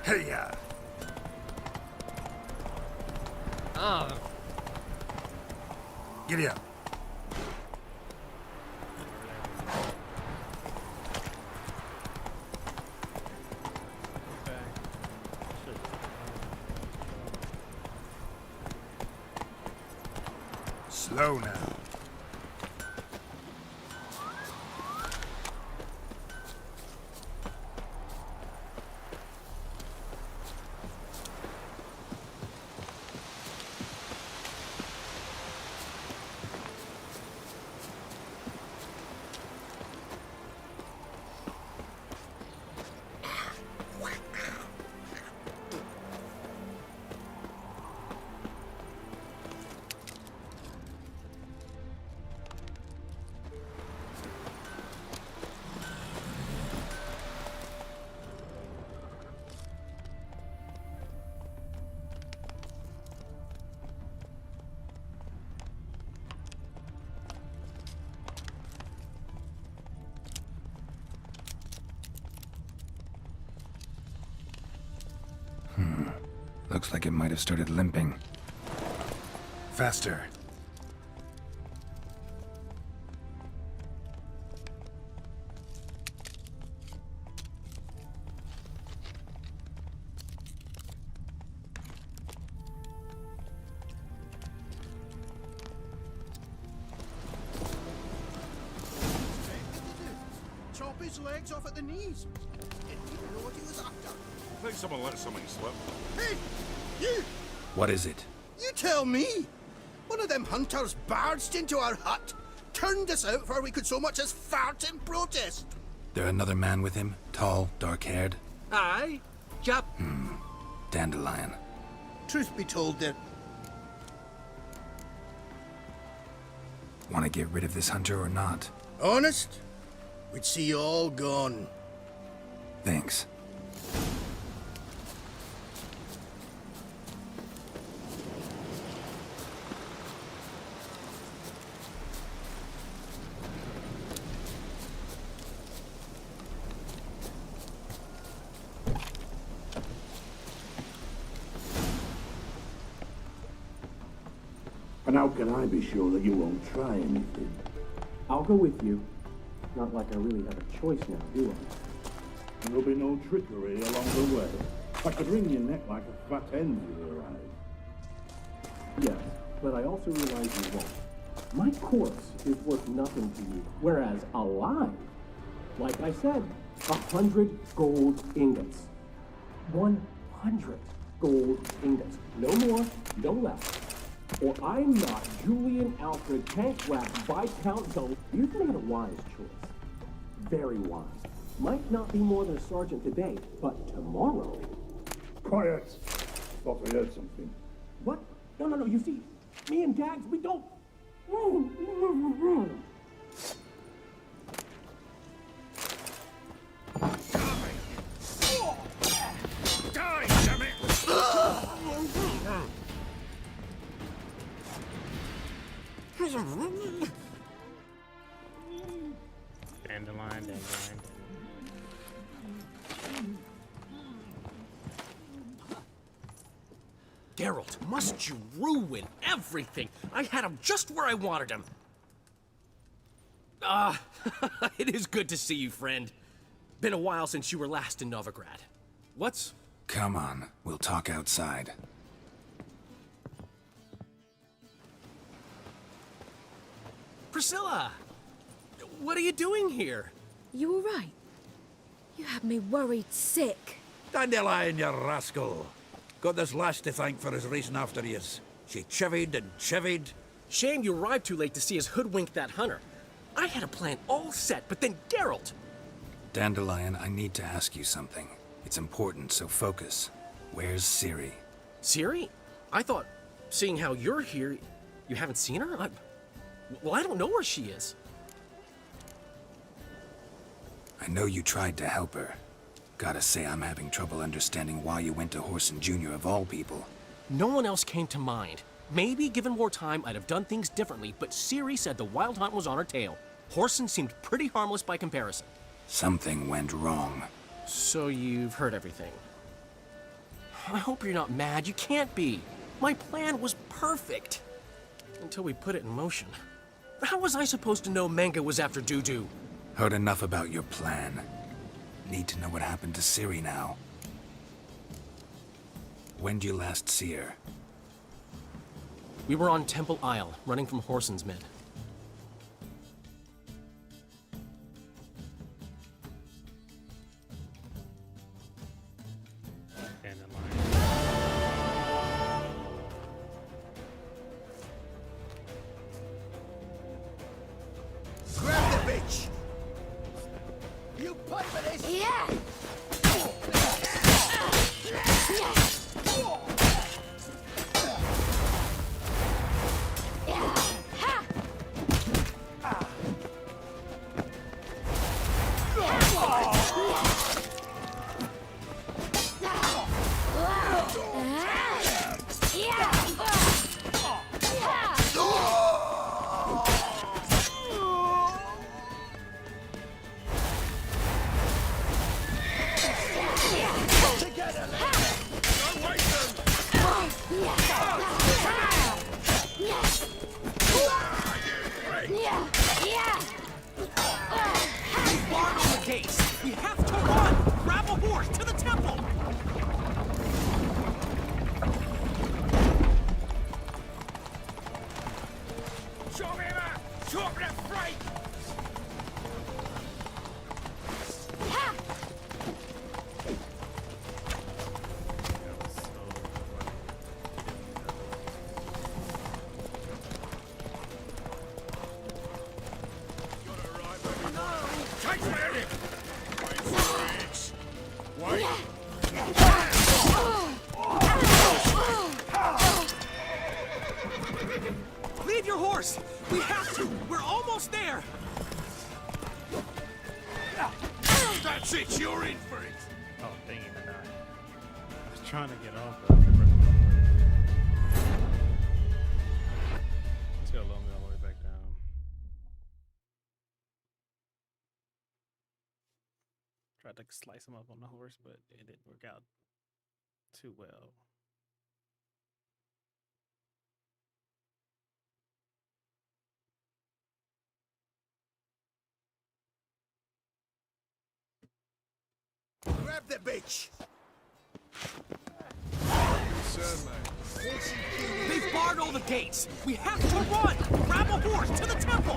Hey-ya! Oh. Giddy up. Slow now. Looks like it might have started limping. Faster. his legs off at the knees. Didn't even know what he was after. I think someone let something slip. Hey, you! What is it? You tell me! One of them hunters barged into our hut, turned us out before we could so much as fart in protest. There another man with him? Tall, dark-haired? Aye. Jap. Dandelion. Truth be told, there... Want to get rid of this hunter or not? Honest? We'd see you all gone. Thanks. And how can I be sure that you won't try anything? I'll go with you. Not like I really have a choice now, do I? There'll be no trickery along the way. I could wring your neck like a fat hen if you arrive. Yes, but I also realize you won't. My corpse is worth nothing to you, whereas alive, like I said, 100 gold ingots. 100 gold ingots. No more, no less. Or I'm not Julian Alfred Tankwrath Viscount Dun. You've made a wise choice. Very wise. Might not be more than a sergeant today, but tomorrow... Quiet! Thought I heard something. What? No, you see, me and Dags, we don't... Die, damn it! Dandelion. Geralt, must you ruin everything? I had him just where I wanted him. It is good to see you, friend. Been a while since you were last in Novigrad. What's... Come on, we'll talk outside. Priscilla! What are you doing here? You all right? You had me worried sick. Dandelion, you rascal. Got this lass to thank for his racing after yous. She chivied and chivied. Shame you arrived too late to see us hoodwink that hunter. I had a plan all set, but then Geralt... Dandelion, I need to ask you something. It's important, so focus. Where's Ciri? Ciri? I thought, seeing how you're here, you haven't seen her? Well, I don't know where she is. I know you tried to help her. Gotta say, I'm having trouble understanding why you went to Whoreson Jr. of all people. No one else came to mind. Maybe, given more time, I'd have done things differently, but Ciri said the Wild Hunt was on her tail. Whoreson seemed pretty harmless by comparison. Something went wrong. So you've heard everything. I hope you're not mad. You can't be. My plan was perfect. Until we put it in motion. How was I supposed to know Manga was after Dudu? Heard enough about your plan. Need to know what happened to Ciri now. When'd you last see her? We were on Temple Isle, running from Whoreson's men. Grab the bitch! You pay for this! Yeah! We have to run! Grab a horse to the temple! Show me that! Show me that break! Take round him! Wait for it! Wait! Leave your horse! We have to! We're almost there! That's it! You're in for it! Oh, dang it, I died. I was trying to get off, but I kept pressing my button. It's gonna load me all the way back down. Tried to slice him up on the horse, but it didn't work out too well. Grab the bitch! They've barred all the gates! We have to run! Grab a horse to the temple!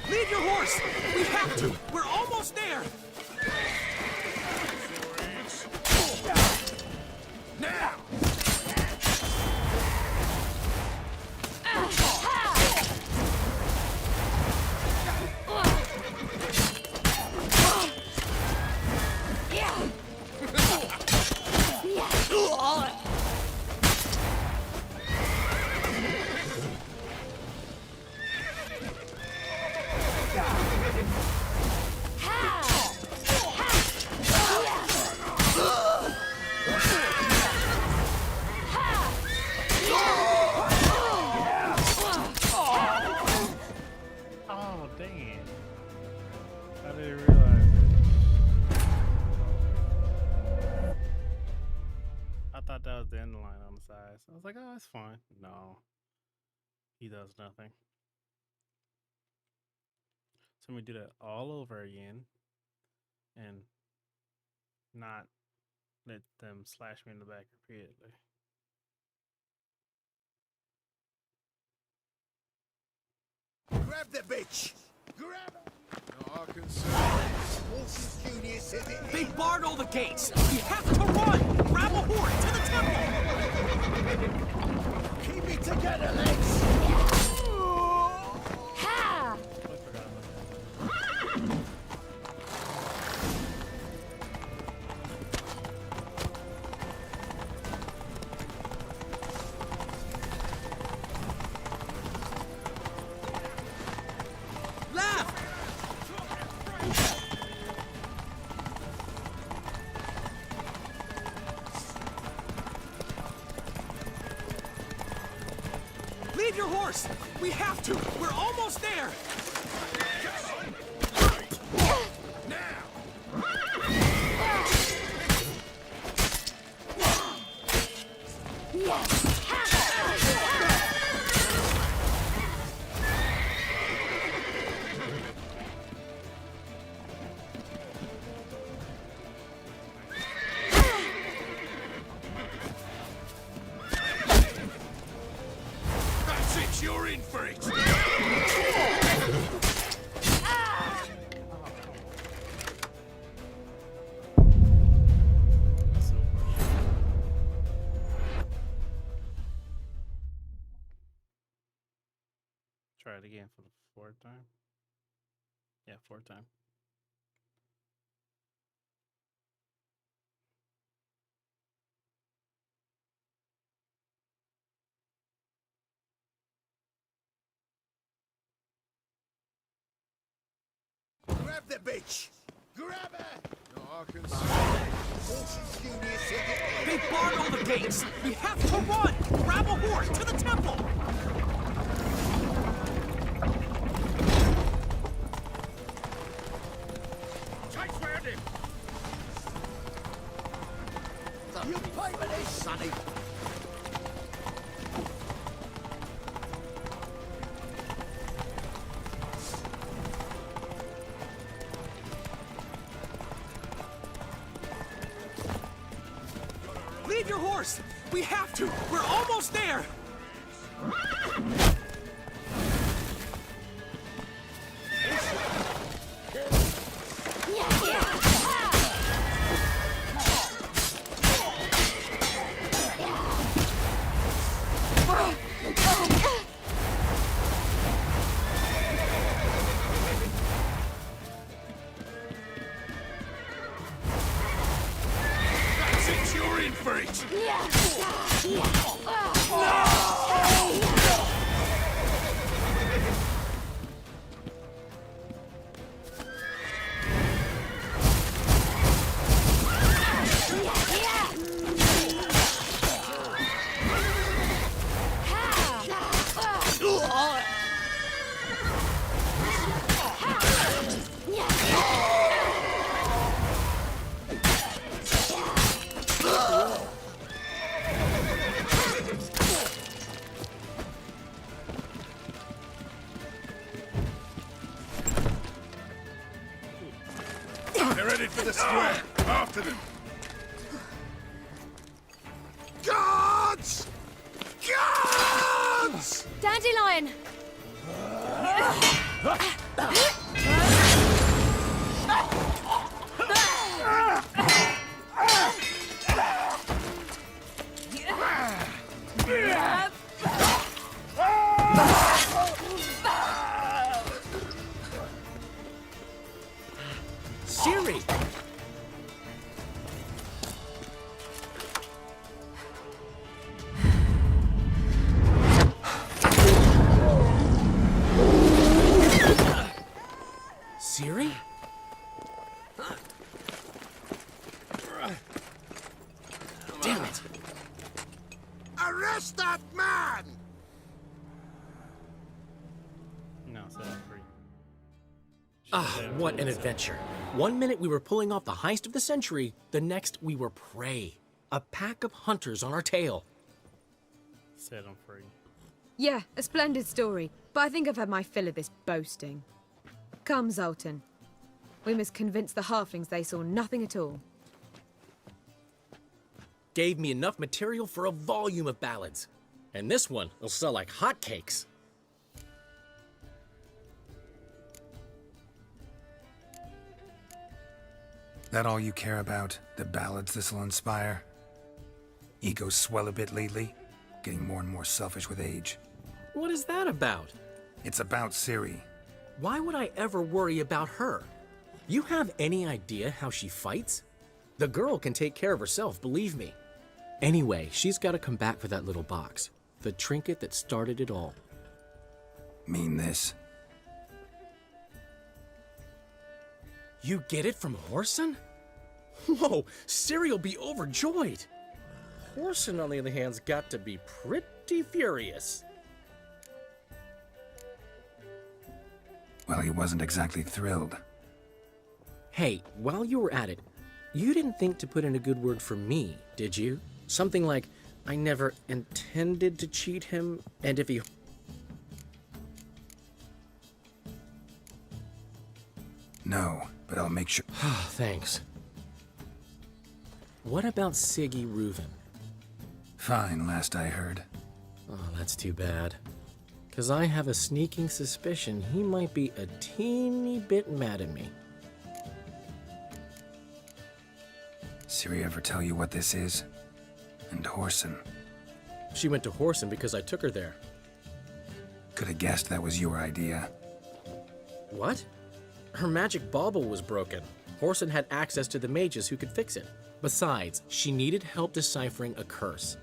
Leave your horse! We have to! We're almost there! Now! Oh, dang it. I didn't realize it. I thought that was the end line on the side. So I was like, oh, it's fine. No. He does nothing. So we do that all over again. And not let them slash me in the back repeatedly. Grab the bitch! Grab her! No, I can see. Horses Junior says it. They barred all the gates! We have to run! Grab a horse to the temple! Keep it together, legs! Ha! Left! Leave your horse! We have to! We're almost there! That's it! You're in for it! Try it again for the fourth time. Yeah, fourth time. Grab the bitch! Grab her! No, I can see. Horses Junior says it. They barred all the gates! We have to run! Grab a horse to the temple! Take round him! You pay for this, sonny! course! We have to! We're almost there! That's it, you're in for it! They're headed for the square. After them. Guards! Guards! Dandelion! Ciri! Ciri? Damn it! Arrest that man! No, set him free. Ah, what an adventure. One minute we were pulling off the heist of the century, the next we were prey. A pack of hunters on our tail. Set him free. Yeah, a splendid story, but I think I've had my fill of this boasting. Come, Zoltan. We must convince the halflings they saw nothing at all. Gave me enough material for a volume of ballads. And this one will sell like hotcakes. That all you care about? The ballads this'll inspire? Egos swell a bit lately? Getting more and more selfish with age. What is that about? It's about Ciri. Why would I ever worry about her? You have any idea how she fights? The girl can take care of herself, believe me. Anyway, she's got to come back for that little box. The trinket that started it all. Mean this? You get it from Whoreson? Whoa, Ciri will be overjoyed. Whoreson, on the other hand's got to be pretty furious. Well, he wasn't exactly thrilled. Hey, while you were at it, you didn't think to put in a good word for me, did you? Something like, I never intended to cheat him, and if he... No, but I'll make sure... Thanks. What about Siggy Reuven? Fine, last I heard. Oh, that's too bad. 'Cause I have a sneaking suspicion he might be a teeny bit mad at me. Ciri ever tell you what this is? And Whoreson? She went to Whoreson because I took her there. Could have guessed that was your idea. What? Her magic bauble was broken. Whoreson had access to the mages who could fix it. Besides, she needed help deciphering a curse.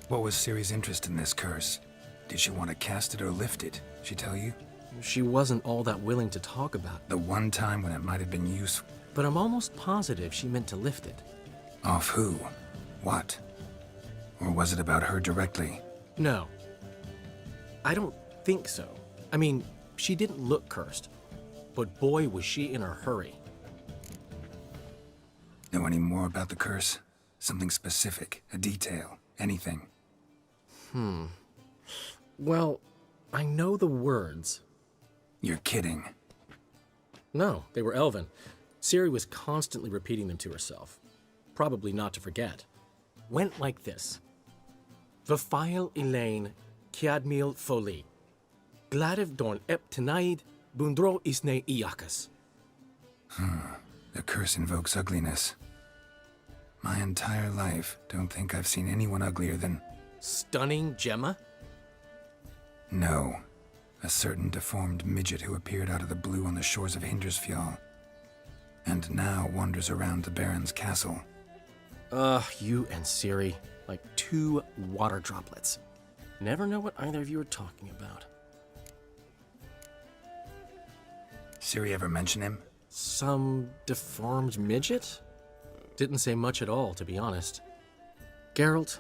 What was Ciri's interest in this curse? Did she want to cast it or lift it? She tell you? She wasn't all that willing to talk about it. The one time when it might have been useful. But I'm almost positive she meant to lift it. Off who? What? Or was it about her directly? No. I don't think so. I mean, she didn't look cursed. But boy, was she in a hurry. Know any more about the curse? Something specific, a detail, anything? Well, I know the words. You're kidding. No, they were Elven. Ciri was constantly repeating them to herself. probably not to forget, went like this. Vafile Elaine Kiadmil Foli. Gladiv Dorn Ep Tenaid Bundro Isne Iakas. The curse invokes ugliness. My entire life, don't think I've seen anyone uglier than... Stunning Gemma? No. A certain deformed midget who appeared out of the blue on the shores of Hindersfjall. And now wanders around the Baron's castle. You and Ciri, like two water droplets. Never know what either of you are talking about. Ciri ever mention him? Some deformed midget? Didn't say much at all, to be honest. Geralt,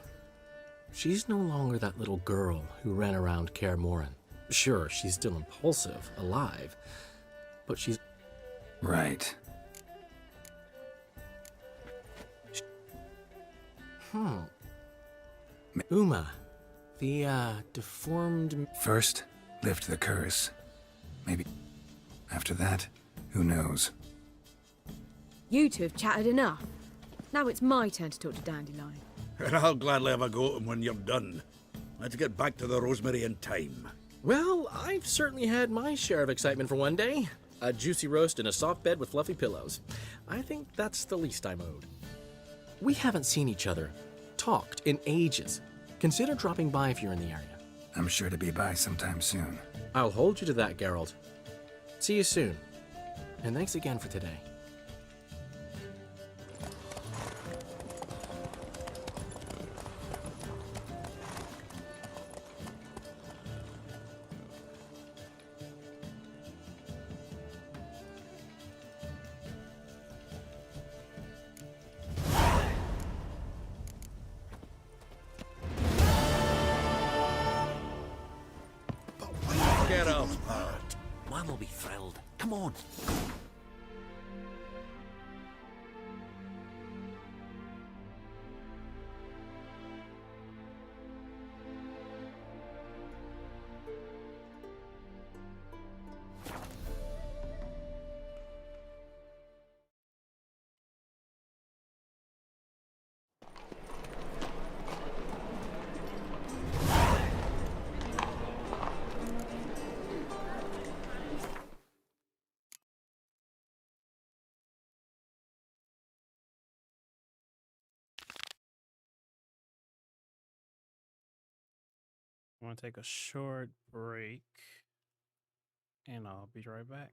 she's no longer that little girl who ran around Kaer Morhen. Sure, she's still impulsive, alive, but she's... Right. Uma, the, deformed... First, lift the curse. Maybe... After that, who knows? You two have chatted enough. Now it's my turn to talk to Dandelion. And I'll gladly have a go at him when you're done. Let's get back to the Rosemary in time. Well, I've certainly had my share of excitement for one day. A juicy roast in a soft bed with fluffy pillows. I think that's the least I'm owed. We haven't seen each other, talked in ages. Consider dropping by if you're in the area. I'm sure to be by sometime soon. I'll hold you to that, Geralt. See you soon. And thanks again for today. Get up, Man will be thrilled. Come on. I'm going to take a short break, and I'll be right back.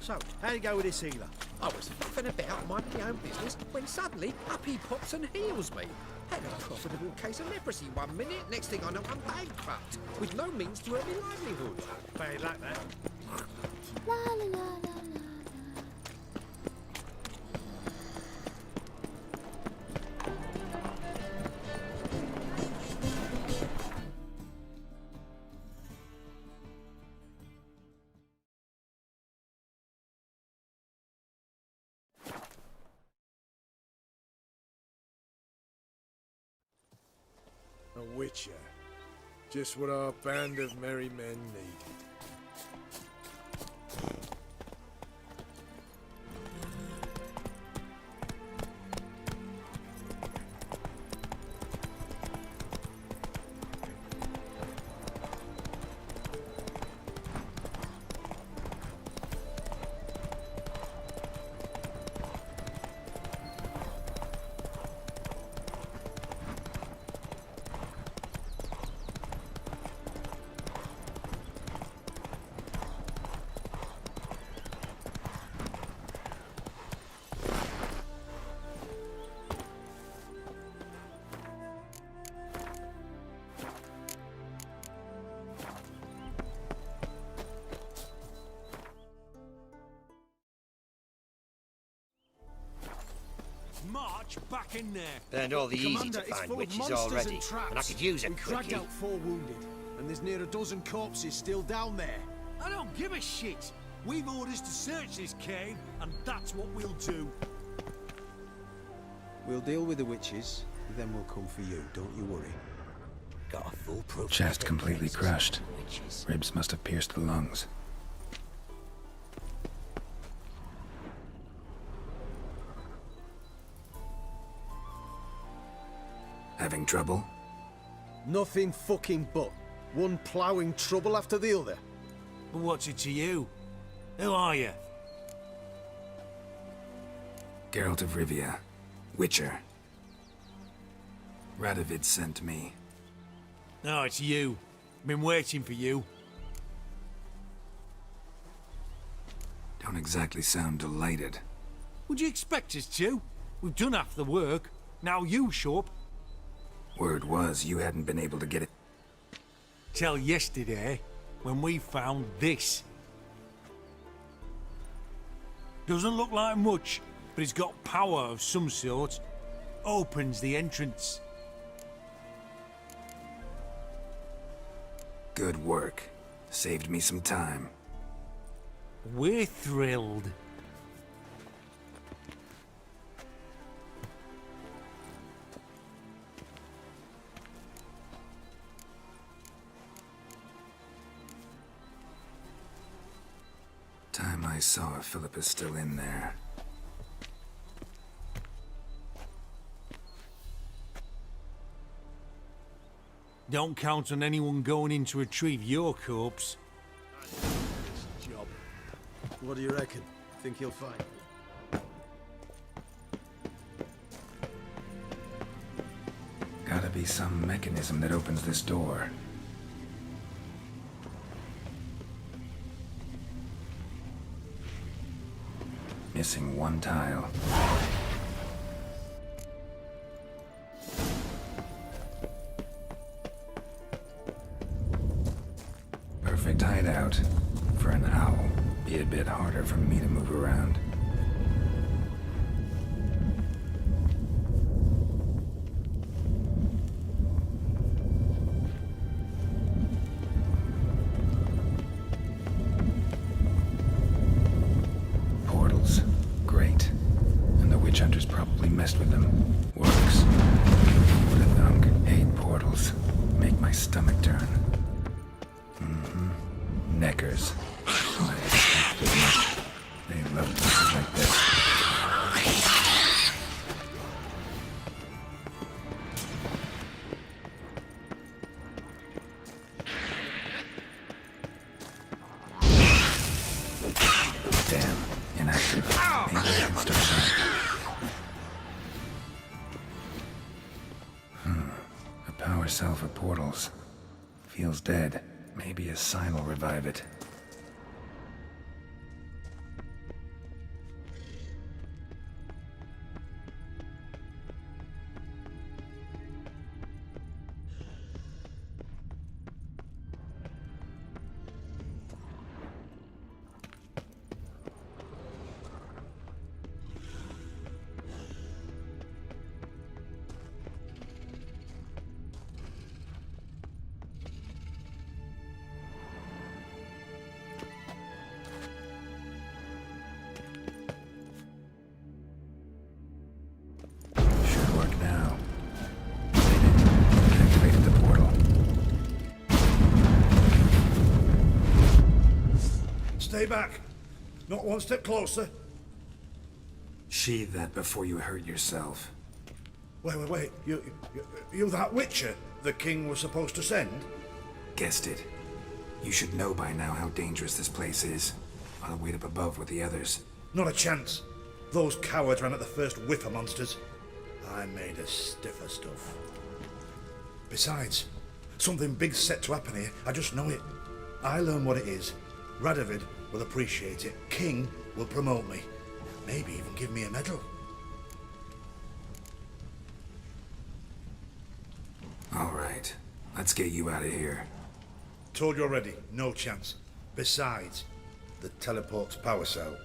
So, how'd it go with this healer? I was faffing about minding my own business when suddenly up he pops and heals me. Had a profitable case of leprosy one minute, next thing I know I'm bankrupt, with no means to earn my livelihood. Bad like that. La la la la. A witcher. Just what our band of merry men need. March back in there. Burned all the easy to find witches already, and I could use it We dragged quickly. out 4 wounded, and there's near a dozen corpses still down there. I don't give a shit. We've orders to search this cave, and that's what we'll do. We'll deal with the witches, then we'll come for you. Don't you worry. Got a foolproof Chest completely crushed. Ribs must have pierced the lungs. Having trouble? Nothing fucking but. One ploughing trouble after the other. But what's it to you? Who are you? Geralt of Rivia. Witcher. Radovid sent me. No, it's you. Been waiting for you. Don't exactly sound delighted. Would you expect us to? We've done half the work. Now you show up. Word was you hadn't been able to get it. Till yesterday, when we found this. Doesn't look like much, but it's got power of some sort. Opens the entrance. Good work. Saved me some time. We're thrilled. Time I saw Philip is still in there. Don't count on anyone going in to retrieve your corpse. This job. What do you reckon? Think he'll fight? Gotta be some mechanism that opens this door. Missing one tile. Perfect hideout. For an owl. Be a bit harder for me to move around. Portals. Great. And the witch hunters probably messed with them. Works. Would have thunk. 8 portals. Make my stomach turn. Neckers. Oh, I expected much. They love places like this. Damn, inactive. Maybe I can start that. A power cell for portals. Feels dead. Maybe a sign will revive it. Stay back. Not one step closer. Sheathe that before you hurt yourself. Wait. You that Witcher the king was supposed to send? Guessed it. You should know by now how dangerous this place is. I'll wait up above with the others. Not a chance. Those cowards ran at the first whiff of monsters. I made a stiffer stuff. Besides, something big's set to happen here. I just know it. I learn what it is. Radovid will appreciate it. King will promote me. Maybe even give me a medal. All right. Let's get you out of here. Told you already, no chance. Besides, the teleport's power cell.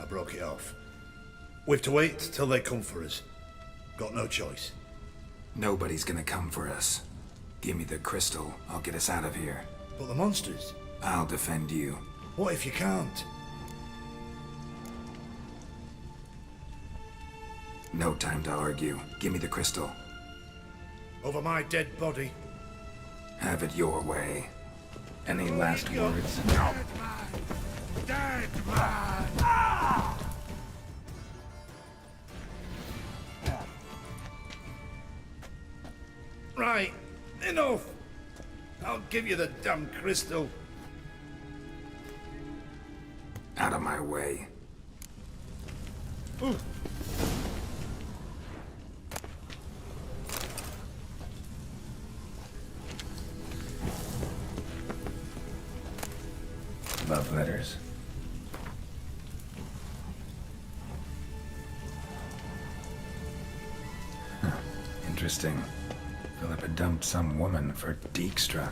I broke it off. We've to wait till they come for us. Got no choice. Nobody's gonna come for us. Give me the crystal. I'll get us out of here. But the monsters? I'll defend you. What if you can't? No time to argue. Give me the crystal. Over my dead body. Have it your way. Any last words? Dead man! Ah! Right, enough! I'll give you the damn crystal. Out of my way. Ooh. Love letters. Huh. Interesting. Philippa dumped some woman for Dijkstra.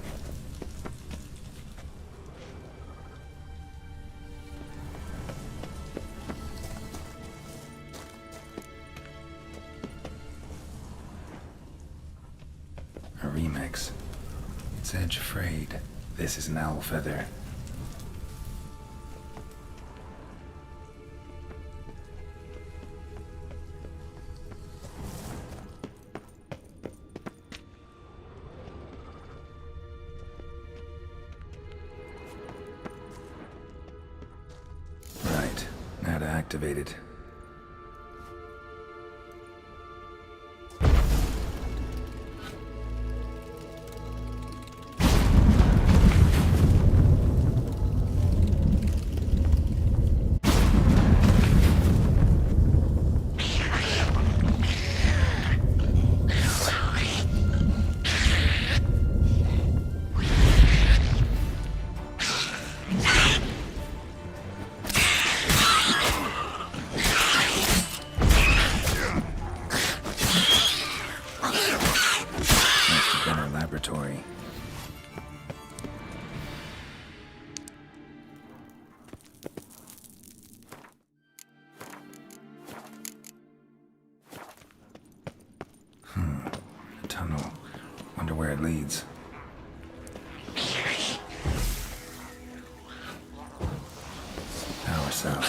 A remix. It's edge frayed. This is an owl feather. Now to activate it. Laboratory. A tunnel. Wonder where it leads. Power cell.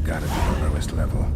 Gotta be the lowest level.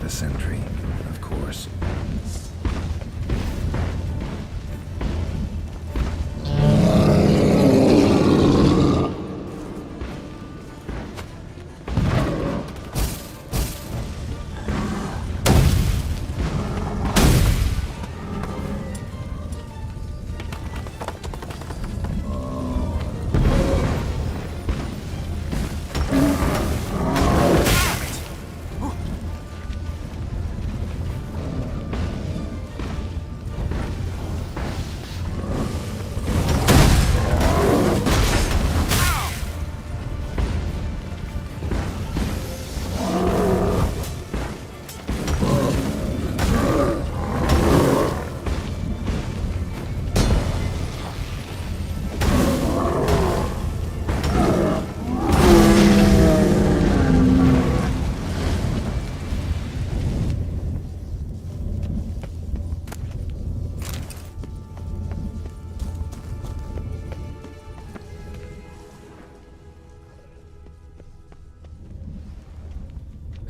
the sentry, of course.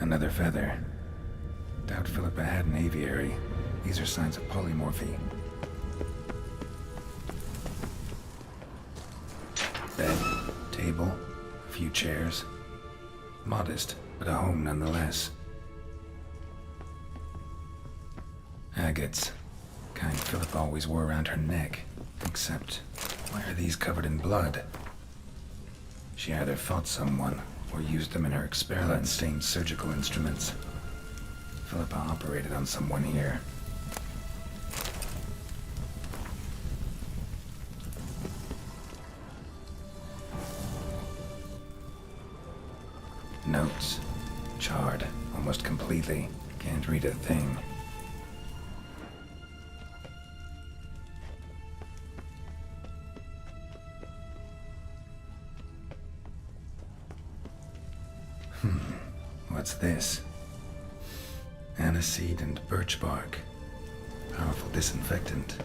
Another feather. Doubt Philippa had an aviary. These are signs of polymorphy. Bed, table, a few chairs. Modest, but a home nonetheless. Agates. Kind Philippa always wore around her neck. Except, why are these covered in blood? She either fought someone, or used them in her experiment-stained surgical instruments. Philippa operated on someone here. Notes. Charred, almost completely. Can't read a thing. What's this? Aniseed and birch bark. Powerful disinfectant.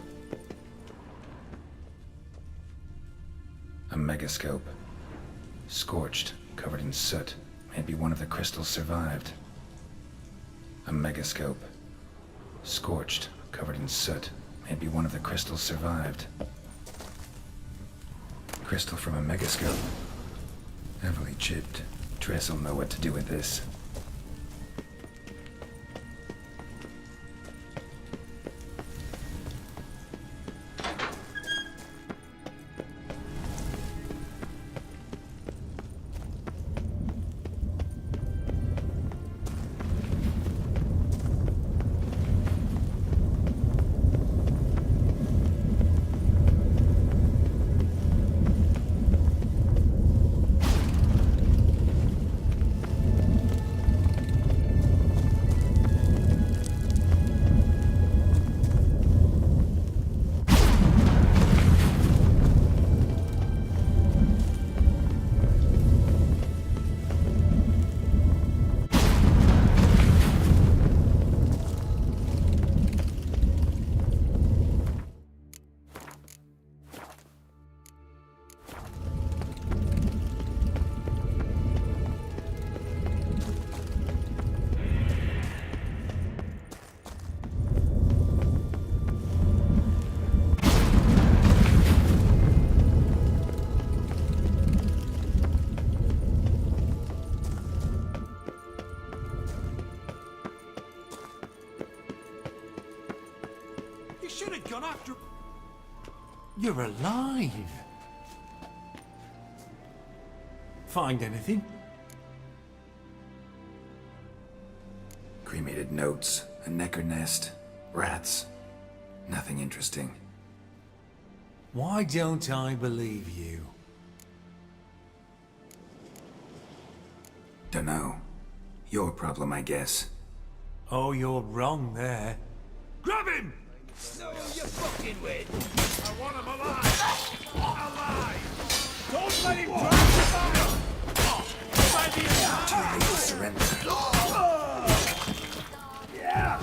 A megascope. Scorched, covered in soot. Maybe one of the crystals survived. A megascope. Scorched, covered in soot. Maybe one of the crystals survived. Crystal from a megascope. Heavily chipped. Triss will know what to do with this. You're alive. Find anything? Cremated notes, a necker nest, rats. Nothing interesting. Why don't I believe you? Dunno. Your problem, I guess. Oh, you're wrong there. Grab him! No, you're fucking with. I want him alive! Alive! Don't let him drive Too late to surrender. Yeah!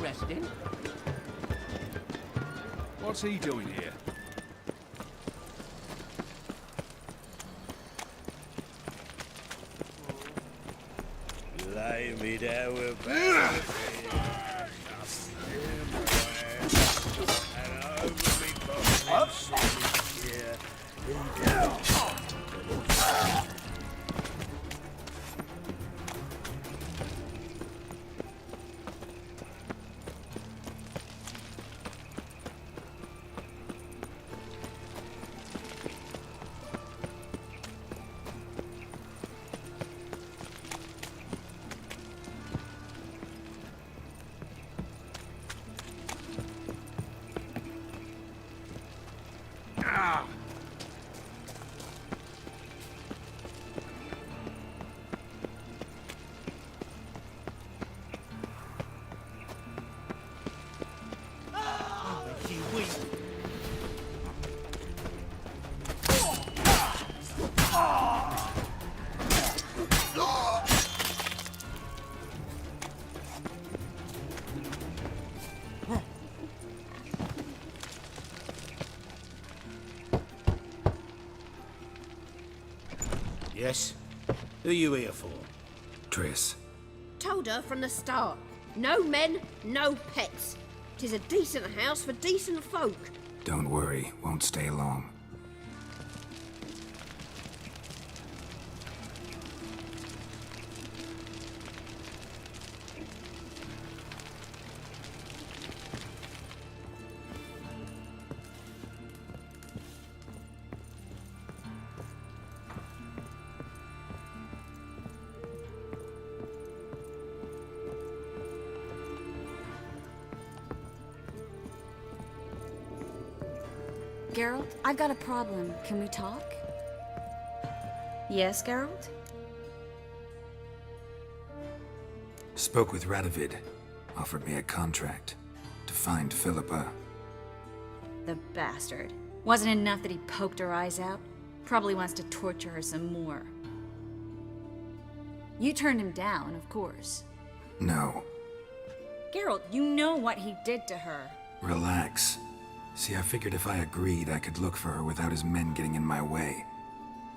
interesting. What's he doing here? Lay me down with Yes? Who you here for? Triss. Told her from the start. No men, no pets. 'Tis a decent house for decent folk. Don't worry, won't stay long. Geralt, I've got a problem. Can we talk? Yes, Geralt? Spoke with Radovid. Offered me a contract to find Philippa. The bastard. Wasn't enough that he poked her eyes out? Probably wants to torture her some more. You turned him down, of course. No. Geralt, you know what he did to her. Relax. See, I figured if I agreed, I could look for her without his men getting in my way.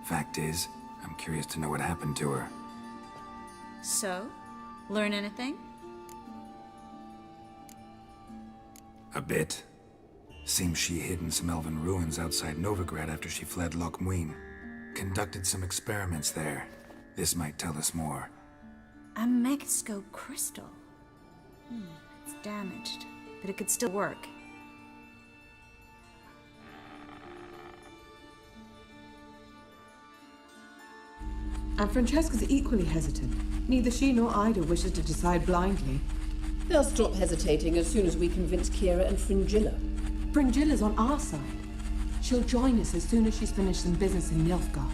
Fact is, I'm curious to know what happened to her. So? Learn anything? A bit. Seems she hid in some elven ruins outside Novigrad after she fled Loch Muin. Conducted some experiments there. This might tell us more. A megascope crystal. It's damaged, but it could still work. And Francesca's equally hesitant. Neither she nor Ida wishes to decide blindly. They'll stop hesitating as soon as we convince Kira and Fringilla. Fringilla's on our side. She'll join us as soon as she's finished some business in Nilfgaard.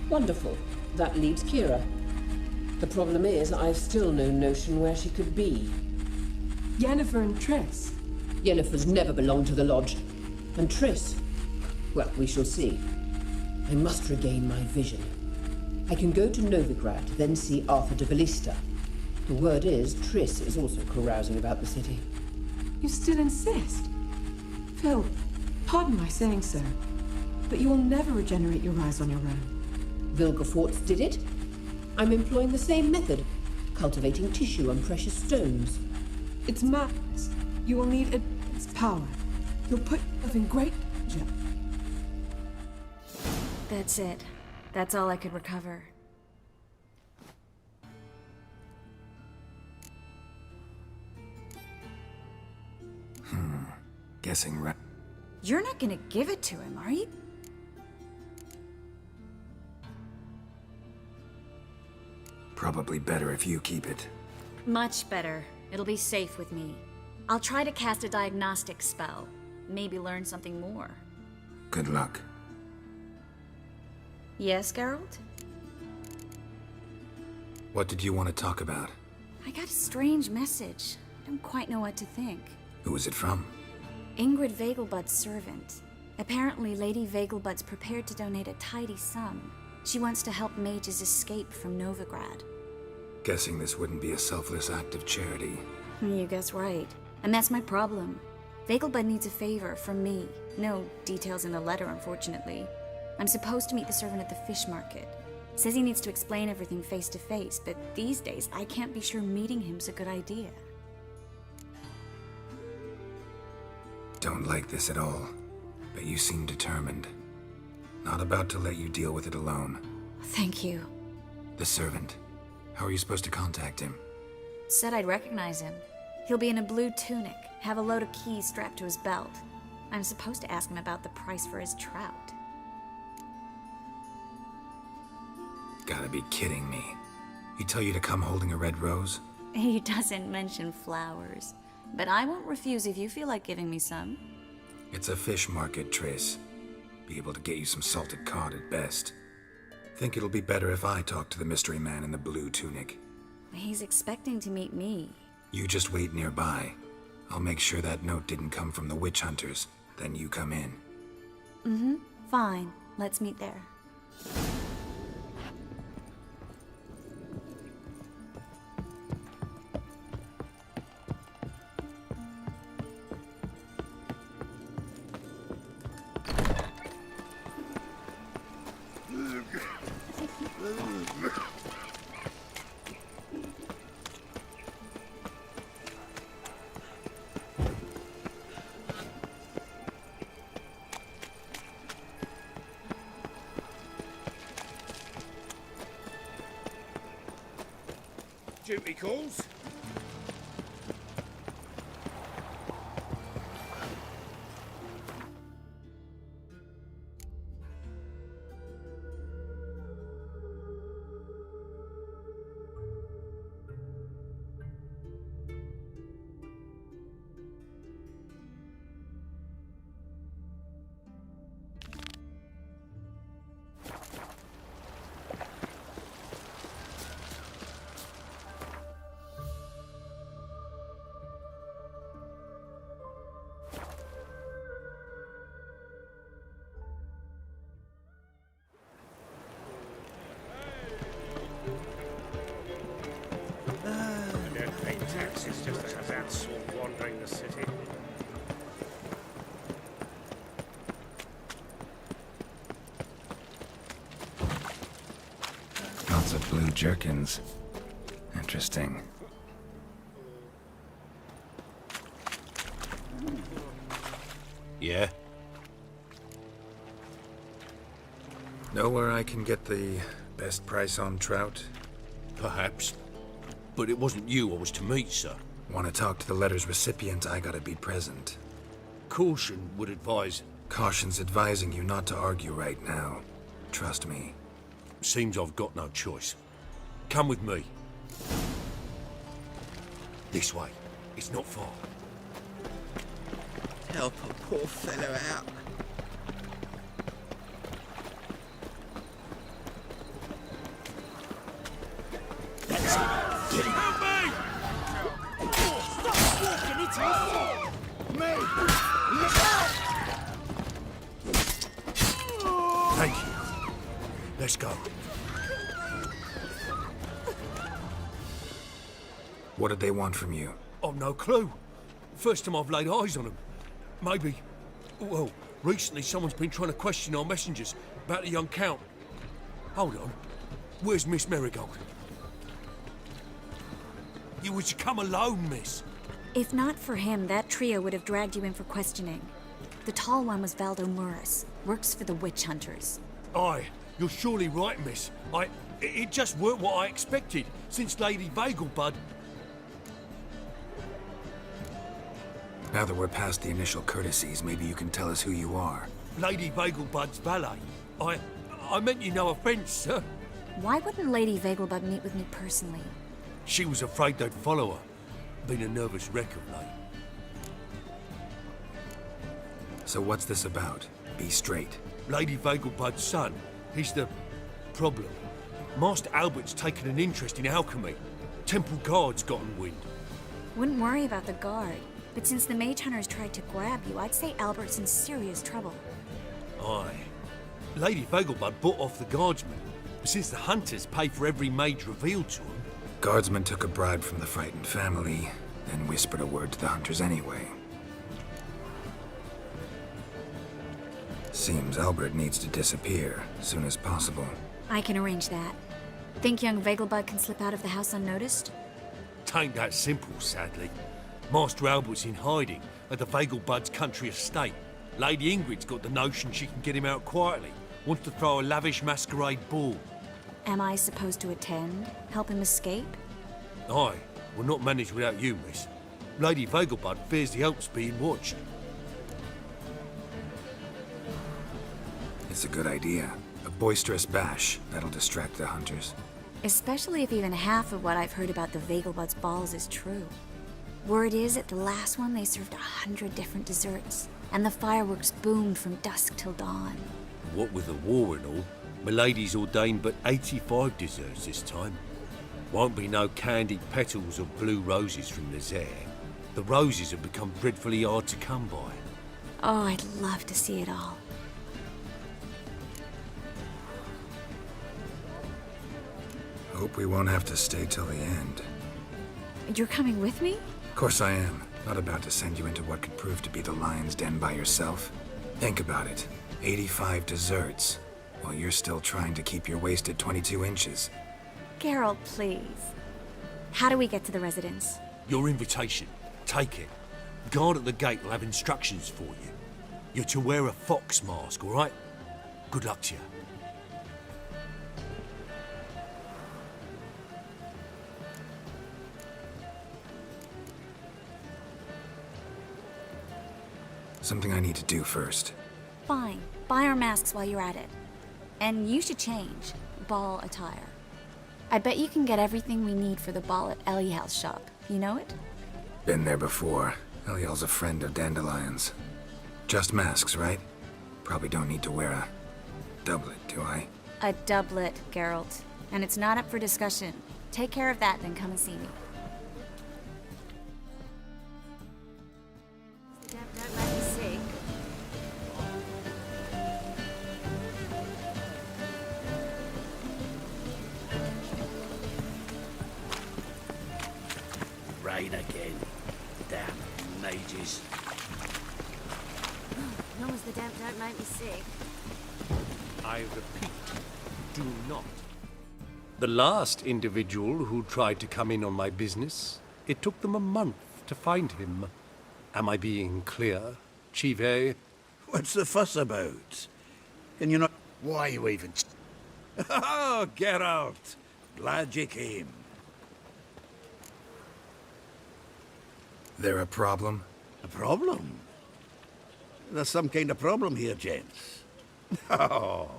Wonderful. That leaves Kira. The problem is, I've still no notion where she could be. Yennefer and Triss. Yennefer's never belonged to the Lodge. And Triss? Well, we shall see. I must regain my vision. I can go to Novigrad, then see Arthur de Valista. The word is, Triss is also carousing about the city. You still insist? Phil, pardon my saying so, but you will never regenerate your eyes on your own. Vilgefortz did it. I'm employing the same method, cultivating tissue and precious stones. It's madness. You will need its power. You'll put yourself in great danger. That's it. That's all I could recover. Guessing right. You're not gonna give it to him, are you? Probably better if you keep it. Much better. It'll be safe with me. I'll try to cast a diagnostic spell. Maybe learn something more. Good luck. Yes, Geralt? What did you want to talk about? I got a strange message. I don't quite know what to think. Who was it from? Ingrid Vegelbud's servant. Apparently, Lady Vegelbud's prepared to donate a tidy sum. She wants to help mages escape from Novigrad. Guessing this wouldn't be a selfless act of charity. You guess right. And that's my problem. Vegelbud needs a favor from me. No details in the letter, unfortunately. I'm supposed to meet the servant at the fish market. Says he needs to explain everything face to face, but these days I can't be sure meeting him's a good idea. Don't like this at all, but you seem determined. Not about to let you deal with it alone. Thank you. The servant. How are you supposed to contact him? Said I'd recognize him. He'll be in a blue tunic, have a load of keys strapped to his belt. I'm supposed to ask him about the price for his trout. Gotta be kidding me. He tell you to come holding a red rose? He doesn't mention flowers, but I won't refuse if you feel like giving me some. It's a fish market, Triss. Be able to get you some salted cod at best. Think it'll be better if I talk to the mystery man in the blue tunic. He's expecting to meet me. You just wait nearby. I'll make sure that note didn't come from the witch hunters. Then you come in. Mm-hmm. Fine. Let's meet there. Duty calls. Taxes just as that sort wandering the city. Lots of blue jerkins. Interesting. Yeah? Know where I can get the best price on trout? Perhaps. But it wasn't you I was to meet, sir. Want to talk to the letter's recipient, I gotta be present. Caution would advise... Caution's advising you not to argue right now. Trust me. Seems I've got no choice. Come with me. This way. It's not far. Help a poor fellow out. That's it. Get him. Help me! Stop walking, it's me! Look out! Thank you. Let's go. What did they want from you? I've no clue. First time I've laid eyes on them. Maybe... Well, recently someone's been trying to question our messengers about the young Count. Hold on. Where's Miss Marigold? You was to come alone, miss. If not for him, that trio would have dragged you in for questioning. The tall one was Valdo Murris. Works for the witch hunters. Aye, you're surely right, miss. It just weren't what I expected, since Lady Vegelbud... Now that we're past the initial courtesies, maybe you can tell us who you are. Lady Vegelbud's valet. I meant you no offence, sir. Why wouldn't Lady Vegelbud meet with me personally? She was afraid they'd follow her. Been a nervous wreck of late. So what's this about? Be straight. Lady Vegelbud's son. He's the... problem. Master Albert's taken an interest in alchemy. Temple Guard's gotten wind. Wouldn't worry about the guard. But since the mage hunters tried to grab you, I'd say Albert's in serious trouble. Aye. Lady Vegelbud bought off the guardsmen. But since the hunters pay for every mage revealed to them... Guardsmen took a bribe from the frightened family. then whispered a word to the hunters anyway. Seems Albert needs to disappear as soon as possible. I can arrange that. Think young Vegelbud can slip out of the house unnoticed? Tain't that simple, sadly. Master Albert's in hiding at the Vegelbud's country estate. Lady Ingrid's got the notion she can get him out quietly. Wants to throw a lavish masquerade ball. Am I supposed to attend? Help him escape? Aye, will not manage without you, miss. Lady Vegelbud fears the Alps being watched. It's a good idea. A boisterous bash that'll distract the hunters. Especially if even half of what I've heard about the Vegelbud's balls is true. Word is, at the last one they served 100 different desserts, and the fireworks boomed from dusk till dawn. What with the war and all, Milady's ordained but 85 desserts this time. Won't be no candied petals or blue roses from the Zare. The roses have become dreadfully hard to come by. Oh, I'd love to see it all. Hope we won't have to stay till the end. You're coming with me? Of course I am. Not about to send you into what could prove to be the lion's den by yourself. Think about it. 85 desserts, while you're still trying to keep your waist at 22 inches. Geralt, please. How do we get to the residence? Your invitation. Take it. Guard at the gate will have instructions for you. You're to wear a fox mask, all right? Good luck to you. Something I need to do first. Fine. Buy our masks while you're at it. And you should change. Ball attire. I bet you can get everything we need for the ball at Eliel's shop. You know it? Been there before. Eliel's a friend of Dandelion's. Just masks, right? Probably don't need to wear a doublet, do I? A doublet, Geralt. And it's not up for discussion. Take care of that, then come and see me. Don't let me see. Rain again. Damn mages. As long as the damp don't make me sick. I repeat, do not. The last individual who tried to come in on my business, it took them a month to find him. Am I being clear, Chive? What's the fuss about? Can you not... Why are you even... Oh, Geralt. Glad you came. There a problem? A problem? There's some kind of problem here, gents. Oh,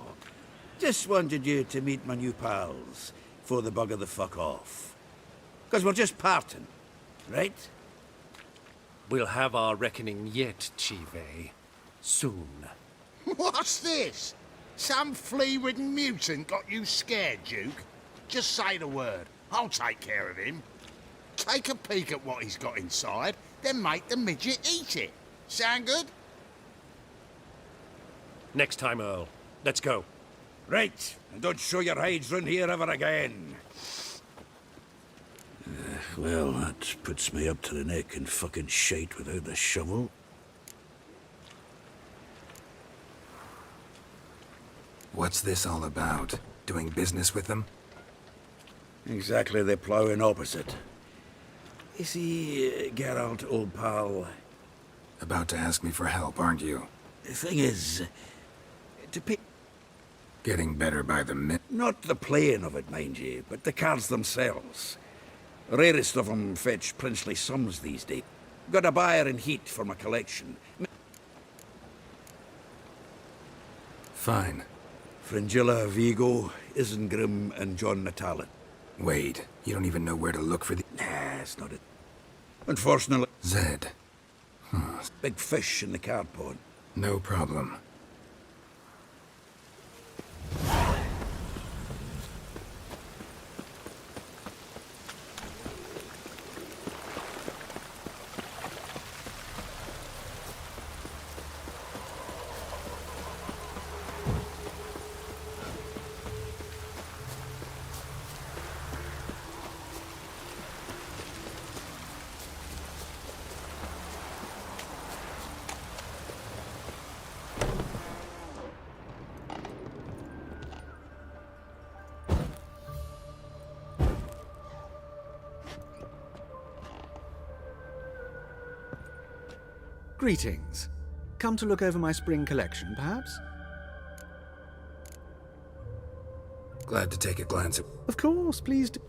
just wanted you to meet my new pals before they bugger the fuck off. Because we're just parting, right? We'll have our reckoning yet, Chive. Soon. What's this? Some flea-ridden mutant got you scared, Duke? Just say the word. I'll take care of him. Take a peek at what he's got inside, then make the midget eat it. Sound good? Next time, Earl. Let's go. Right, and don't show your hides round here ever again. Well, that puts me up to the neck in fucking shite without the shovel. What's this all about? Doing business with them? Exactly the ploughing opposite. You see, Geralt, old pal... About to ask me for help, aren't you? The thing is... to pick... Getting better by the minute. Not the playing of it, mind you, but the cards themselves. Rarest of them fetch princely sums these days. Got a buyer in heat for my collection. Fine. Fringilla, Vigo, Isengrim, and John Natalet. Wait, you don't even know where to look for the... Nah, it's not it. Unfortunately... Zed. Big fish in the card pond. No problem. Greetings. Come to look over my spring collection, perhaps? Glad to take a glance at... Of course, please do.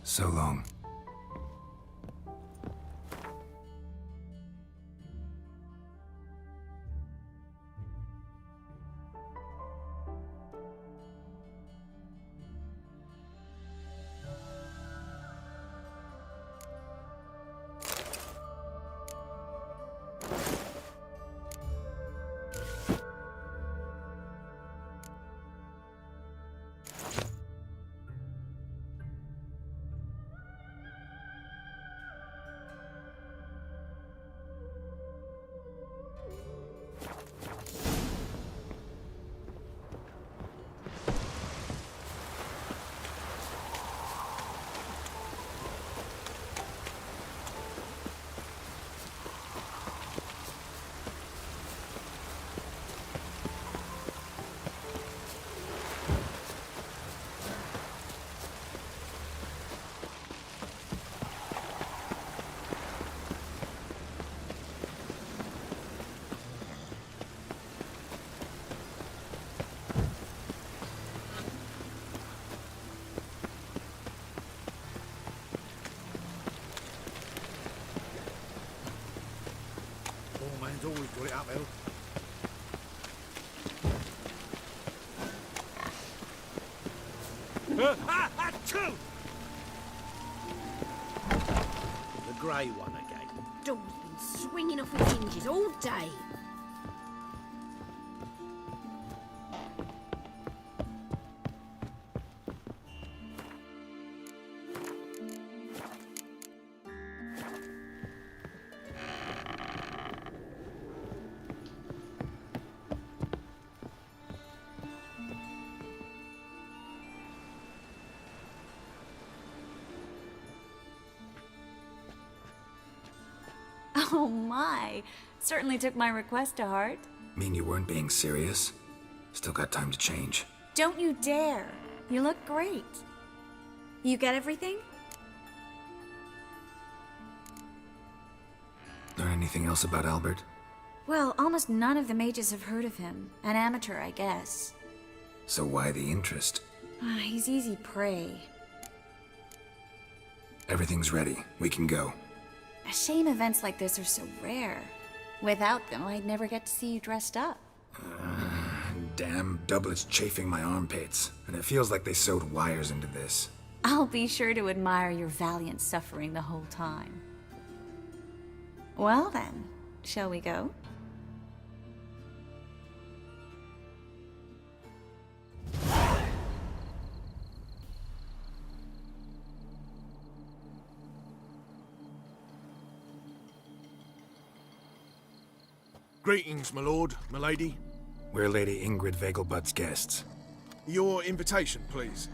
So long. Man's always got it uphill. The grey one again. Door's been swinging off its hinges all day. Oh my! Certainly took my request to heart. Mean you weren't being serious? Still got time to change. Don't you dare! You look great. You get everything? Learn anything else about Albert? Well, almost none of the mages have heard of him. An amateur, I guess. So why the interest? He's easy prey. Everything's ready. We can go. A shame events like this are so rare. Without them, I'd never get to see you dressed up. Damn doublets chafing my armpits, and it feels like they sewed wires into this. I'll be sure to admire your valiant suffering the whole time. Well then, shall we go? Greetings, my lord, my lady. We're Lady Ingrid Vegelbud's guests. Your invitation, please.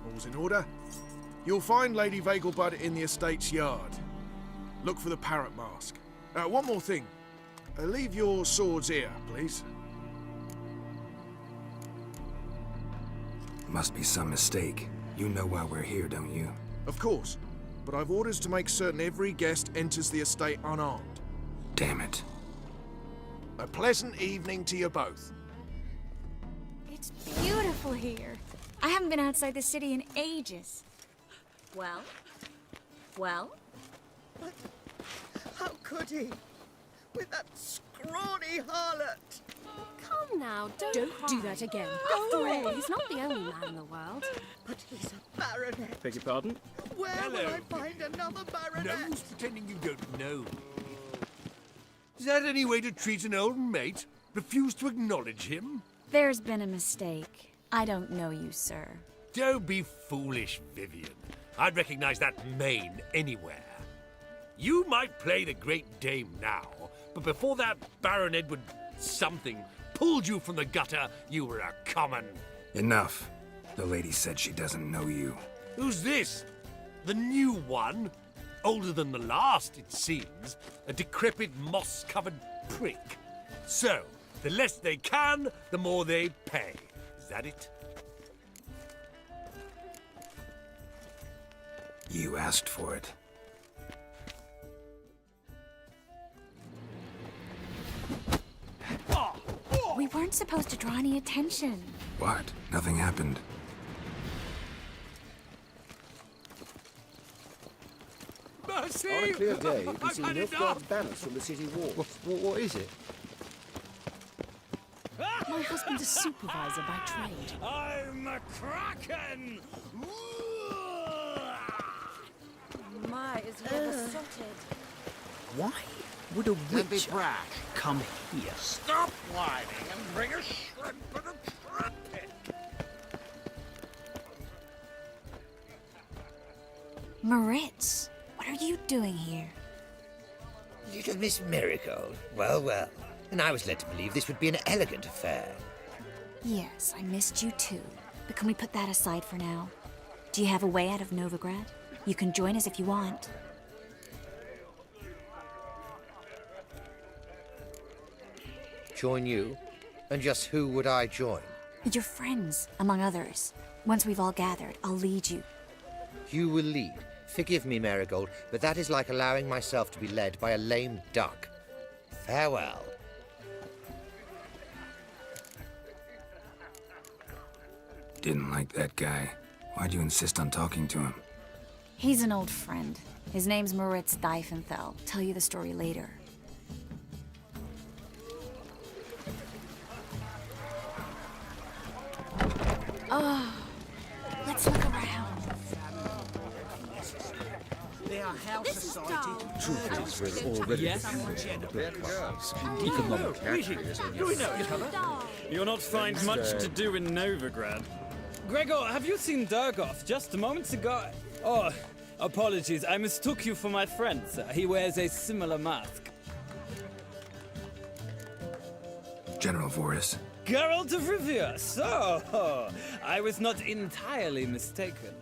All's in order. You'll find Lady Vegelbud in the estate's yard. Look for the parrot mask. One more thing. Leave your swords here, please. Must be some mistake. You know why we're here, don't you? Of course. But I've orders to make certain every guest enters the estate unarmed. Damn it. A pleasant evening to you both. It's beautiful here. I haven't been outside the city in ages. Well? Well? How could he? With that scrawny harlot? Calm on now, don't do that again. After all, he's not the only man in the world. But he's a baronet. Beg your pardon? Where will Hello. I find another baronet? No use pretending you don't know. Is that any way to treat an old mate? Refuse to acknowledge him? There's been a mistake. I don't know you, sir. Don't be foolish, Vivian. I'd recognize that mane anywhere. You might play the Great Dame now, but before that Baron Edward something pulled you from the gutter, you were a common... Enough. The lady said she doesn't know you. Who's this? The new one? Older than the last, it seems. A decrepit, moss-covered prick. So, the less they can, the more they pay. Is that it? You asked for it. We weren't supposed to draw any attention. What? Nothing happened. Mercy! On a clear day, you can I've see had Nilfgaard's enough! banners from the city walls. What is it? My husband's a supervisor by trade. I'm a kraken! My, is well besotted. Why would a Don't be witch brash. come here? Stop whining and bring a shrimp and a trumpet! Moritz, what are you doing here? Little Miss Marigold. Well, well. And I was led to believe this would be an elegant affair. Yes, I missed you too. But can we put that aside for now? Do you have a way out of Novigrad? You can join us if you want. Join you? And just who would I join? Your friends, among others. Once we've all gathered, I'll lead you. You will lead. Forgive me, Marigold, but that is like allowing myself to be led by a lame duck. Farewell. Didn't like that guy. Why'd you insist on talking to him? He's an old friend. His name's Moritz Diefenthal. Tell you the story later. Oh, let's look around. They are House This is Society. dull. Truth is, we're already Yes? economic Greetings. Do we know each other? You'll not find much to do in Novigrad. Gregor, have you seen Durgoff just moments ago? Oh, apologies. I mistook you for my friend, sir. He wears a similar mask. General Voris. Geralt of Rivia. So, I was not entirely mistaken.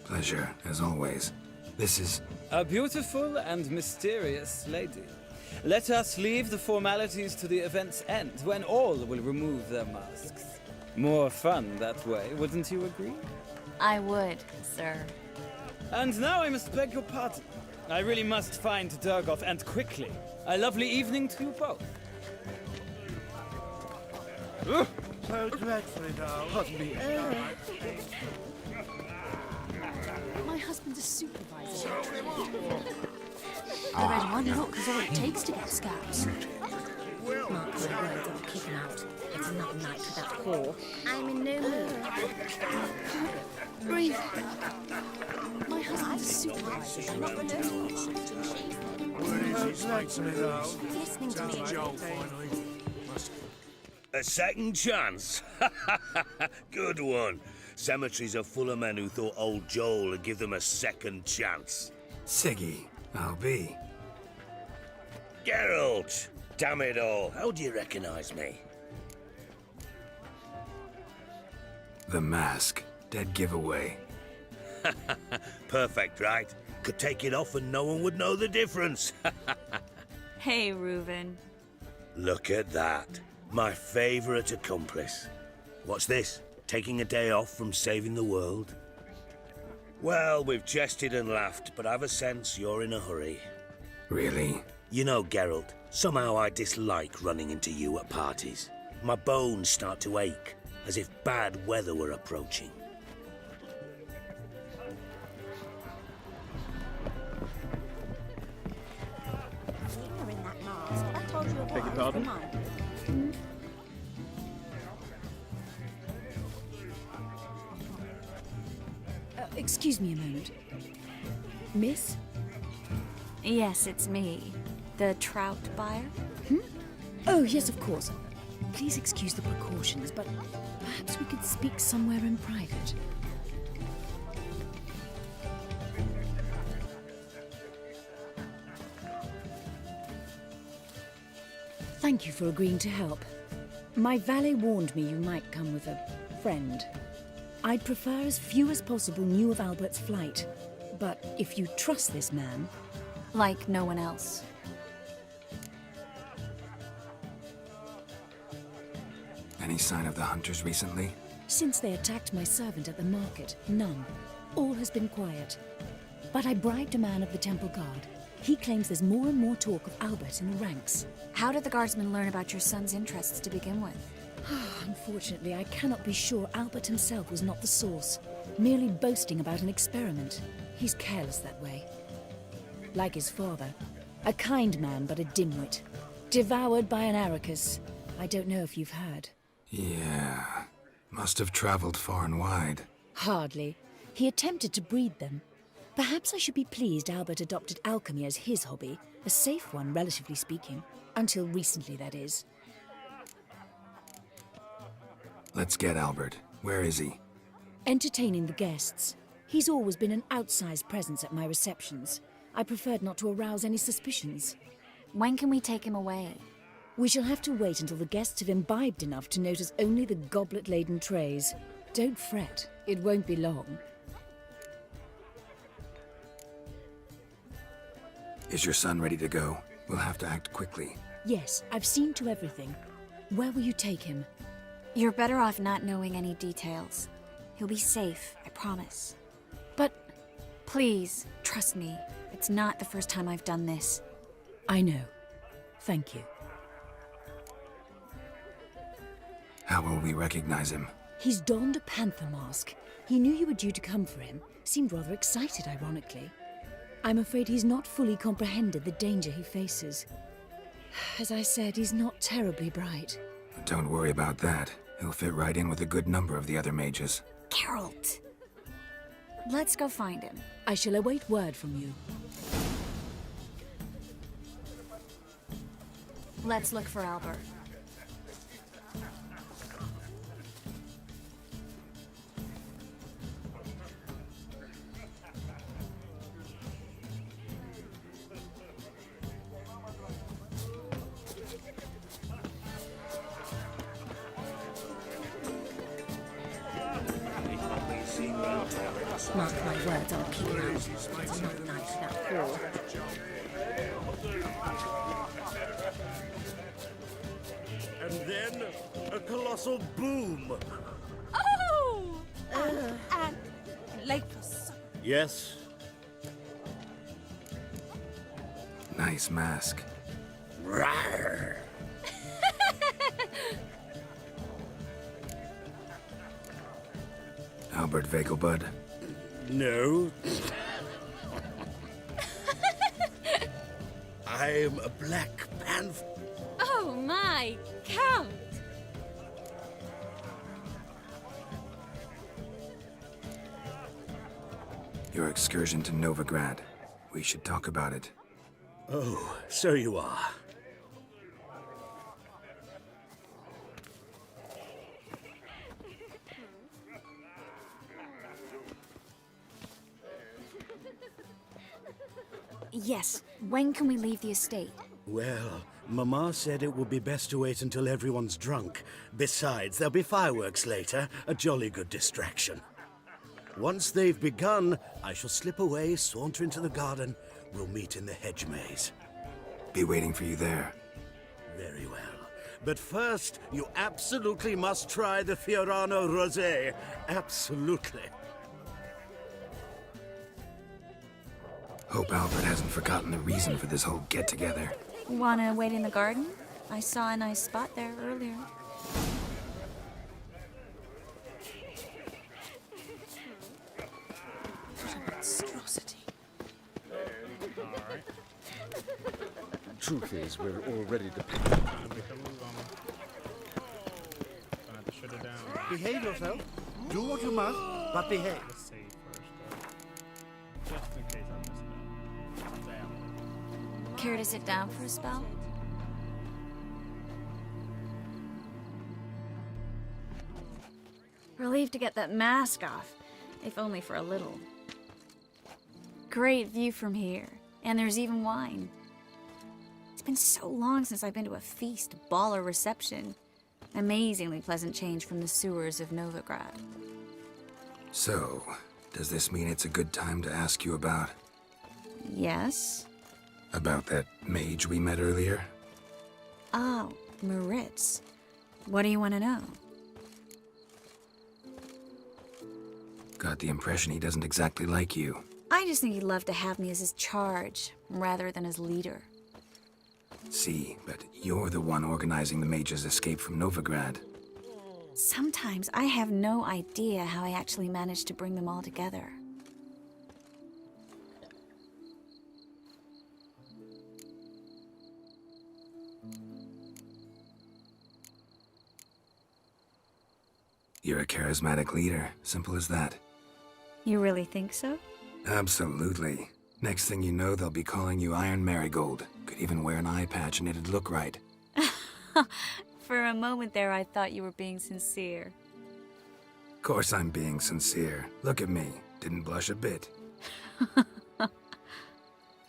Pleasure, as always. This is... A beautiful and mysterious lady. Let us leave the formalities to the event's end, when all will remove their masks. More fun that way, wouldn't you agree? I would, sir. And now I must beg your pardon. I really must find Durgoff, and quickly. A lovely evening to you both. So dreadfully dull. Pardon me. My husband's a supervisor. The red one look is all it takes to get scouts. Mark my words, I'll kick him out. It's another night for that whore. I'm in no mood. Breathe. My husband's a supervisor. Not the Listening to me. Joel, finally. A second chance? Good one. Cemeteries are full of men who thought old Joel would give them a second chance. Siggy, I'll be. Geralt! Damn it all, how do you recognize me? The mask. Dead giveaway. Perfect, right? Could take it off and no one would know the difference. Hey, Reuven. Look at that. My favorite accomplice. What's this? Taking a day off from saving the world? Well, we've jested and laughed, but I've a sense you're in a hurry. Really? You know, Geralt, somehow I dislike running into you at parties. My bones start to ache, as if bad weather were approaching. You're in that mask. I told you Beg your pardon? Excuse me a moment. Miss? Yes, it's me. The trout buyer? Oh, yes, of course. Please excuse the precautions, but perhaps we could speak somewhere in private. Thank you for agreeing to help. My valet warned me you might come with a friend. I'd prefer as few as possible knew of Albert's flight, but if you trust this man... Like no one else. Any sign of the hunters recently? Since they attacked my servant at the market, none. All has been quiet. But I bribed a man of the Temple Guard. He claims there's more and more talk of Albert in the ranks. How did the guardsmen learn about your son's interests to begin with? Unfortunately, I cannot be sure Albert himself was not the source, merely boasting about an experiment. He's careless that way. Like his father, a kind man but a dimwit. Devoured by an Arrakis. I don't know if you've heard. Yeah. Must have traveled far and wide. Hardly. He attempted to breed them. Perhaps I should be pleased Albert adopted alchemy as his hobby, a safe one, relatively speaking. Until recently, that is. Let's get Albert. Where is he? Entertaining the guests. He's always been an outsized presence at my receptions. I preferred not to arouse any suspicions. When can we take him away? We shall have to wait until the guests have imbibed enough to notice only the goblet-laden trays. Don't fret, it won't be long. Is your son ready to go? We'll have to act quickly. Yes, I've seen to everything. Where will you take him? You're better off not knowing any details. He'll be safe, I promise. But... Please, trust me. It's not the first time I've done this. I know. Thank you. How will we recognize him? He's donned a panther mask. He knew you were due to come for him. Seemed rather excited, ironically. I'm afraid he's not fully comprehended the danger he faces. As I said, he's not terribly bright. Don't worry about that. He'll fit right in with a good number of the other mages. Geralt! Let's go find him. I shall await word from you. Let's look for Albert. Mark my words, I'll keep out. It's not nice, that poor. And then, a colossal boom. Oh! Late for supper. Yes? Nice mask. Rawr. Albert Vegelbud? No. I'm a Black Panther. Oh my, Count! Your excursion to Novigrad. We should talk about it. Oh, so you are. Yes. When can we leave the estate? Well, Mama said it would be best to wait until everyone's drunk. Besides, there'll be fireworks later, a jolly good distraction. Once they've begun, I shall slip away, saunter into the garden. We'll meet in the hedge maze. Be waiting for you there. Very well. But first, you absolutely must try the Fiorano Rosé. Absolutely. Hope Albert hasn't forgotten the reason for this whole get-together. Wanna wait in the garden? I saw a nice spot there earlier. What a monstrosity. Alright. Truth is, we're already Behave yourself. Do what you must, but behave. Care to sit down for a spell? Relieved to get that mask off, if only for a little. Great view from here, and there's even wine. It's been so long since I've been to a feast, ball, or reception. Amazingly pleasant change from the sewers of Novigrad. So, does this mean it's a good time to ask you about... Yes? About that mage we met earlier? Oh, Moritz. What do you want to know? Got the impression he doesn't exactly like you. I just think he'd love to have me as his charge, rather than his leader. See, but you're the one organizing the mage's escape from Novigrad. Sometimes I have no idea how I actually managed to bring them all together. You're a charismatic leader, simple as that. You really think so? Absolutely. Next thing you know, they'll be calling you Iron Marigold. Could even wear an eye patch and it'd look right. For a moment there, I thought you were being sincere. Of course I'm being sincere. Look at me. Didn't blush a bit.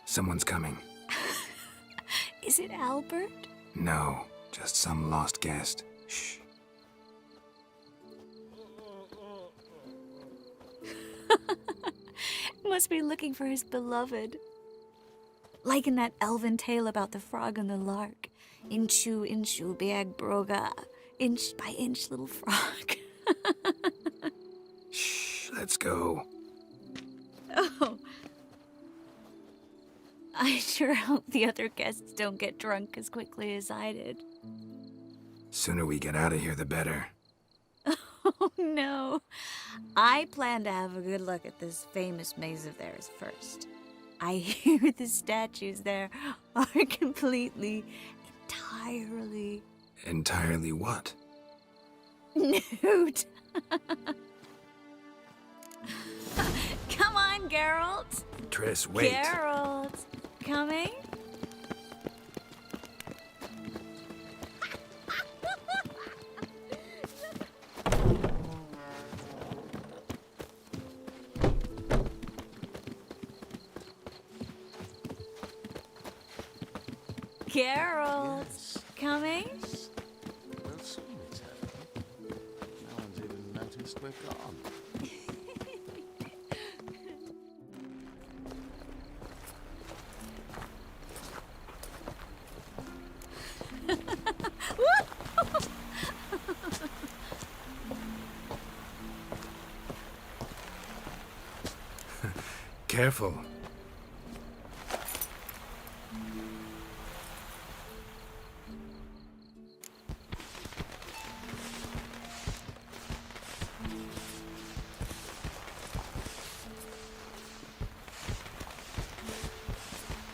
Someone's coming. Is it Albert? No, just some lost guest. Shh. Must be looking for his beloved. Like in that elven tale about the frog and the lark. Inchu, inchu, beag broga. Inch by inch, little frog. Shh, let's go. Oh. I sure hope the other guests don't get drunk as quickly as I did. Sooner we get out of here, the better. Oh, no. I plan to have a good look at this famous maze of theirs first. I hear the statues there are completely, entirely... Entirely what? Nude. Come on, Geralt. Triss, wait. Geralt. Coming? Geralt, coming? We'll soon return. No one's even noticed we're gone. Careful.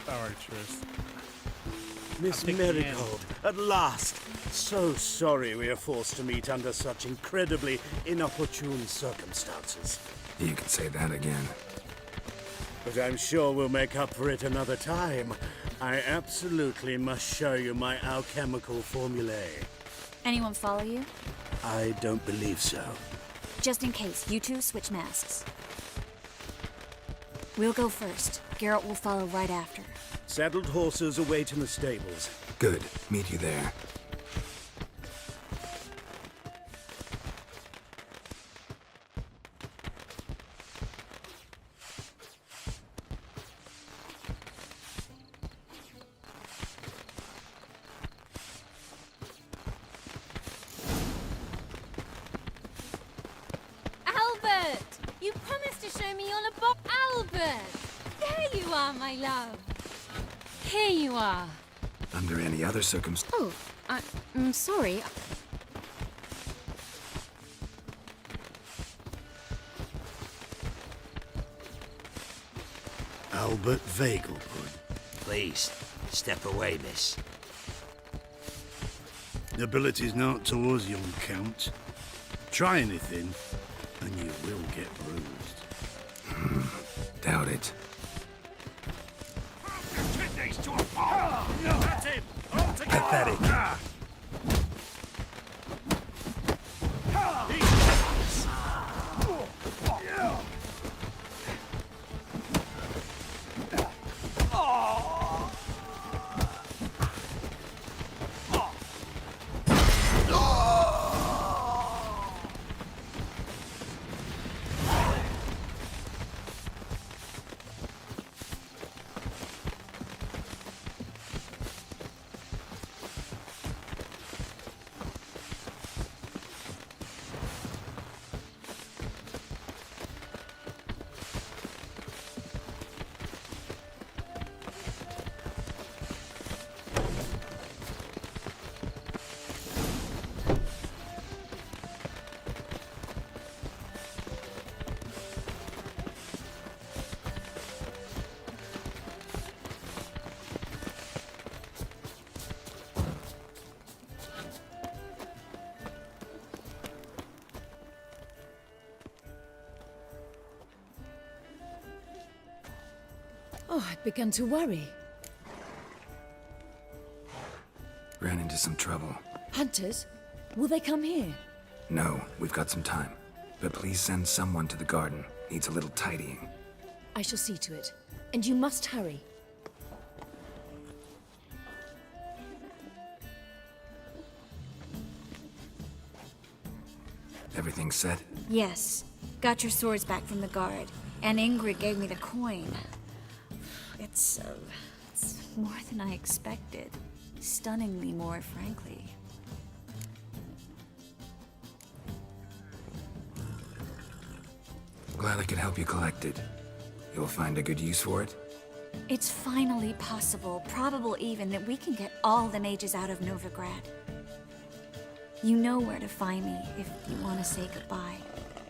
Sorry, Triss. Miss I'm thinking Marigold, at last! So sorry we are forced to meet under such incredibly inopportune circumstances. You can say that again. But I'm sure we'll make up for it another time. I absolutely must show you my alchemical formulae. Anyone follow you? I don't believe so. Just in case, you two switch masks. We'll go first. Geralt will follow right after. Saddled horses await in the stables. Good. Meet you there. Albert! You promised to show me all about Albert! There you are, my love. Here you are. Under any other circumstance. Oh, I'm sorry. Albert Vegelbud. Please, step away, miss. Nobility's not towards young Count. Try anything, and you will get bruised. Doubt it. Kidneys to a pulp! pathetic. Oh, I'd begun to worry. Ran into some trouble. Hunters? Will they come here? No, we've got some time. But please send someone to the garden. Needs a little tidying. I shall see to it. And you must hurry. Everything set? Yes. Got your swords back from the guard. And Ingrid gave me the coin. It's more than I expected. Stunningly more, frankly. Glad I could help you collect it. You'll find a good use for it? It's finally possible, probable even, that we can get all the mages out of Novigrad. You know where to find me if you want to say goodbye.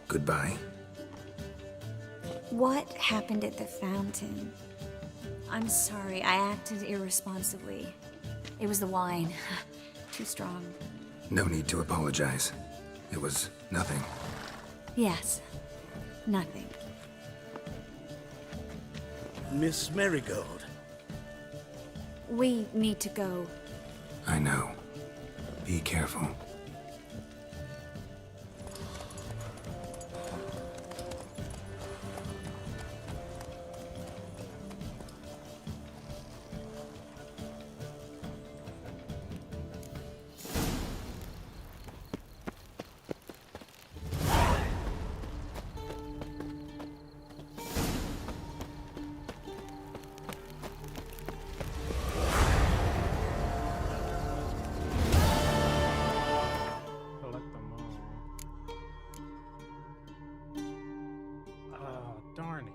Goodbye? What happened at the fountain? I'm sorry, I acted irresponsibly. It was the wine. Too strong. No need to apologize. It was nothing. Yes. Nothing. Miss Marigold. We need to go. I know. Be careful. Collect them all. Oh, darn it.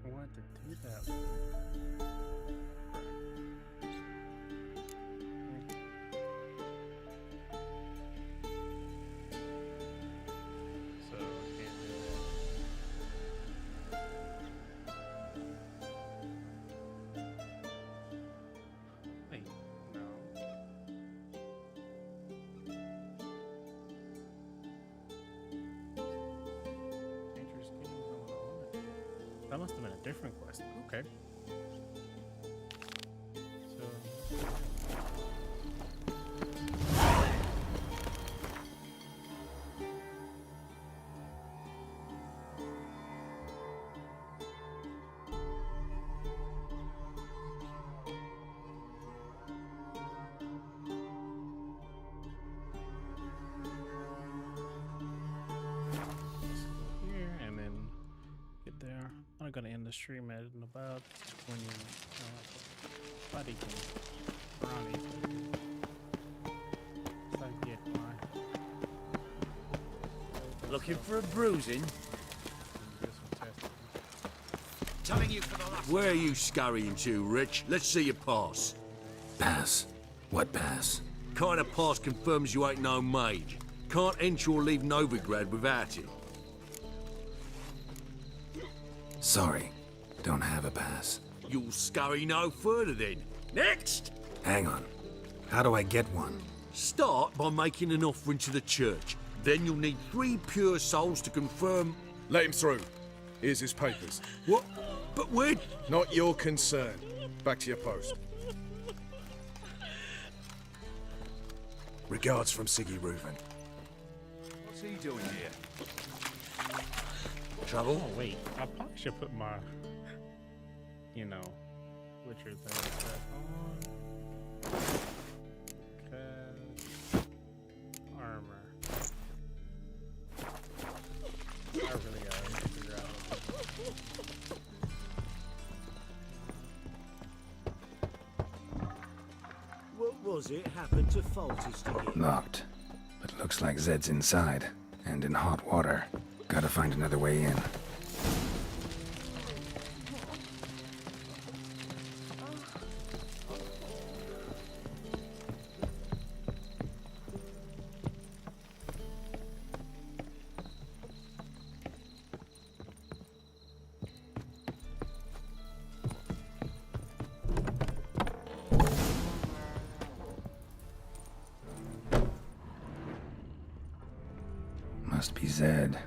I wanted to do that. So I can't do that. Wait, no. Dangerous game going on. That must have been a different quest. Okay. So. Here and then get there. I'm gonna end the stream at about 20 buddy Ronnie. So I get my Looking for a bruising? Telling you for the last. Where are you scurrying to, Rich? Let's see your pass. Pass? What pass? Kind of pass confirms you ain't no mage. Can't enter or leave Novigrad without it. Sorry, don't have a pass. You'll scurry no further then. Next! Hang on. How do I get one? Start by making an offering to the church. Then you'll need 3 pure souls to confirm... Let him through. Here's his papers. What? But where... Not your concern. Back to your post. Regards from Siggy Reuven. What's he doing here? Trouble? Oh wait, I probably should put my, you know, Witcher thing set on. Cast armor. I really gotta figure out What was it happened to Faulty's ticket? Locked. But looks like Zed's inside, and in hot water. Gotta find another way in. Must be Zed.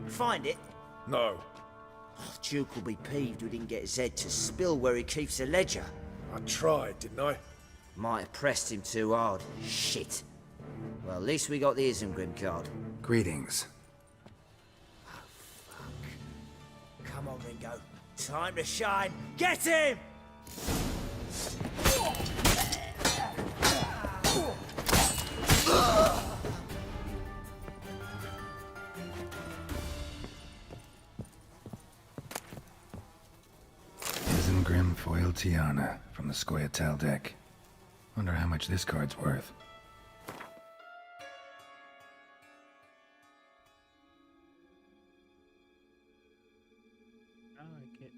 Find it? No. Oh, Duke will be peeved we didn't get Zed to spill where he keeps the ledger. I tried, didn't I? Might have pressed him too hard. Shit. Well, at least we got the Isengrim card. Greetings. Come on, Ringo. Time to shine. Get him! Isengrim Foil Tiana from the Scoia'tael deck. Wonder how much this card's worth.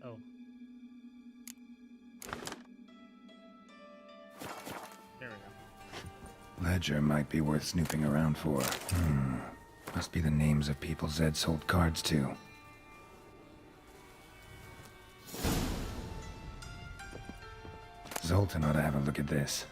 Oh. There we go. Ledger might be worth snooping around for. Must be the names of people Zed sold cards to. Zoltan ought to have a look at this.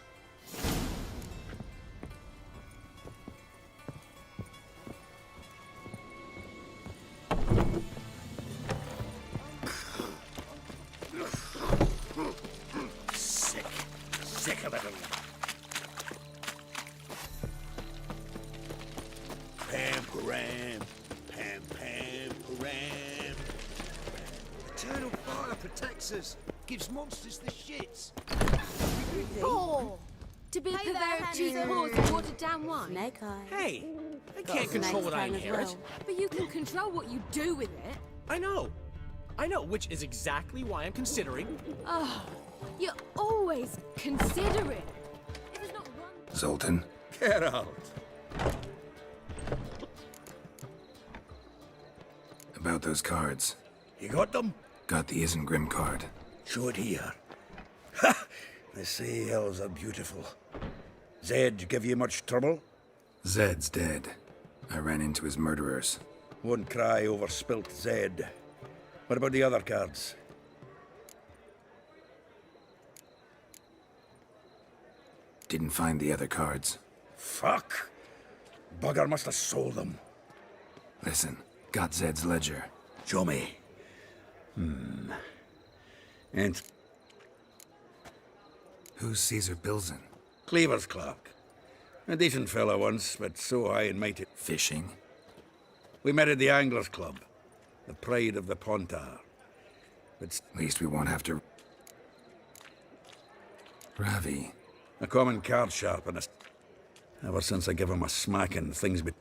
Sick of it all. Pam-param, pam-pam-param. Eternal fire protects us. Gives monsters the shits. Oh! To be Hey purveyor there, of cheese Henry. paws and watered down wine. Snake Eye. Hey, I Got can't a control snake what I fang as inherit. well. But you can control what you do with it. I know, which is exactly why I'm considering. Oh, you're always considerate. If there's not one... Zoltan? Get out. About those cards. You got them? Got the Isengrim card. Show it here. Ha! The sails are beautiful. Zed give you much trouble? Zed's dead. I ran into his murderers. Won't cry over spilt Zed. What about the other cards? Didn't find the other cards. Fuck! Bugger must have sold them. Listen, got Zed's ledger. Show me. And Who's Caesar Bilzen? Cleaver's clerk. A decent fellow once, but so high and mighty. Fishing? We met at the Anglers Club, the pride of the Pontar. But At least we won't have to... Ravi. a common card sharpener. Ever since I gave him a smacking, things be...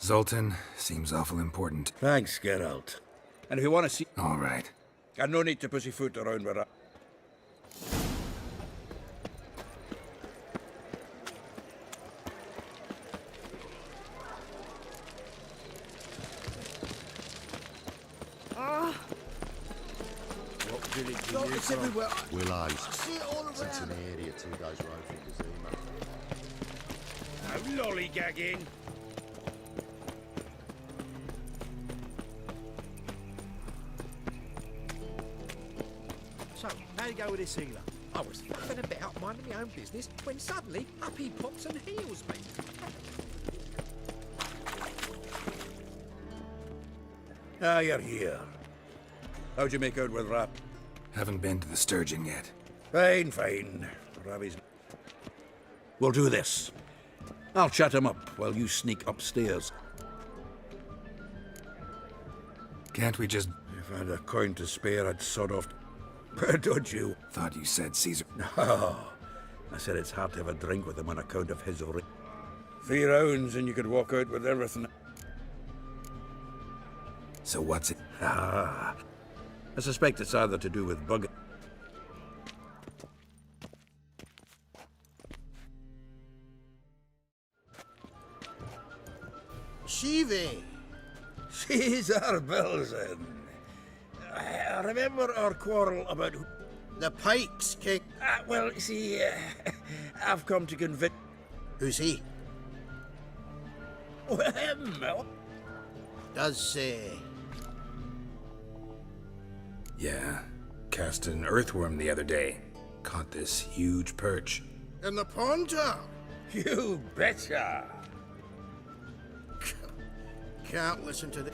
Zoltan seems awful important. Thanks, Geralt. And if you want to see... All right. And no need to pussyfoot around with that. What village are you It's from? everywhere. Willows. See it all It's around. an area 2 days road from Kazima. Now lollygagging. So, how you go with this healer? I was faffing about minding my own business when suddenly up he pops and heals me. Ah, you're here. How'd you make out with Rap? Haven't been to the Sturgeon yet. Fine, fine. Ravi's... We'll do this. I'll chat him up while you sneak upstairs. Can't we just... If I had a coin to spare, I'd sod off... But don't you? Thought you said Caesar... No. I said it's hard to have a drink with him on account of his... 3 rounds and you could walk out with everything. So what's it? Ah. I suspect it's either to do with bug... Shivi! Caesar Belzen. I remember our quarrel about... The Pikes, King. Well, see, I've come to convince... Who's he? Well, him. Does say. Yeah. Cast an earthworm the other day. Caught this huge perch. In the pond tower? You betcha. Can't listen to the...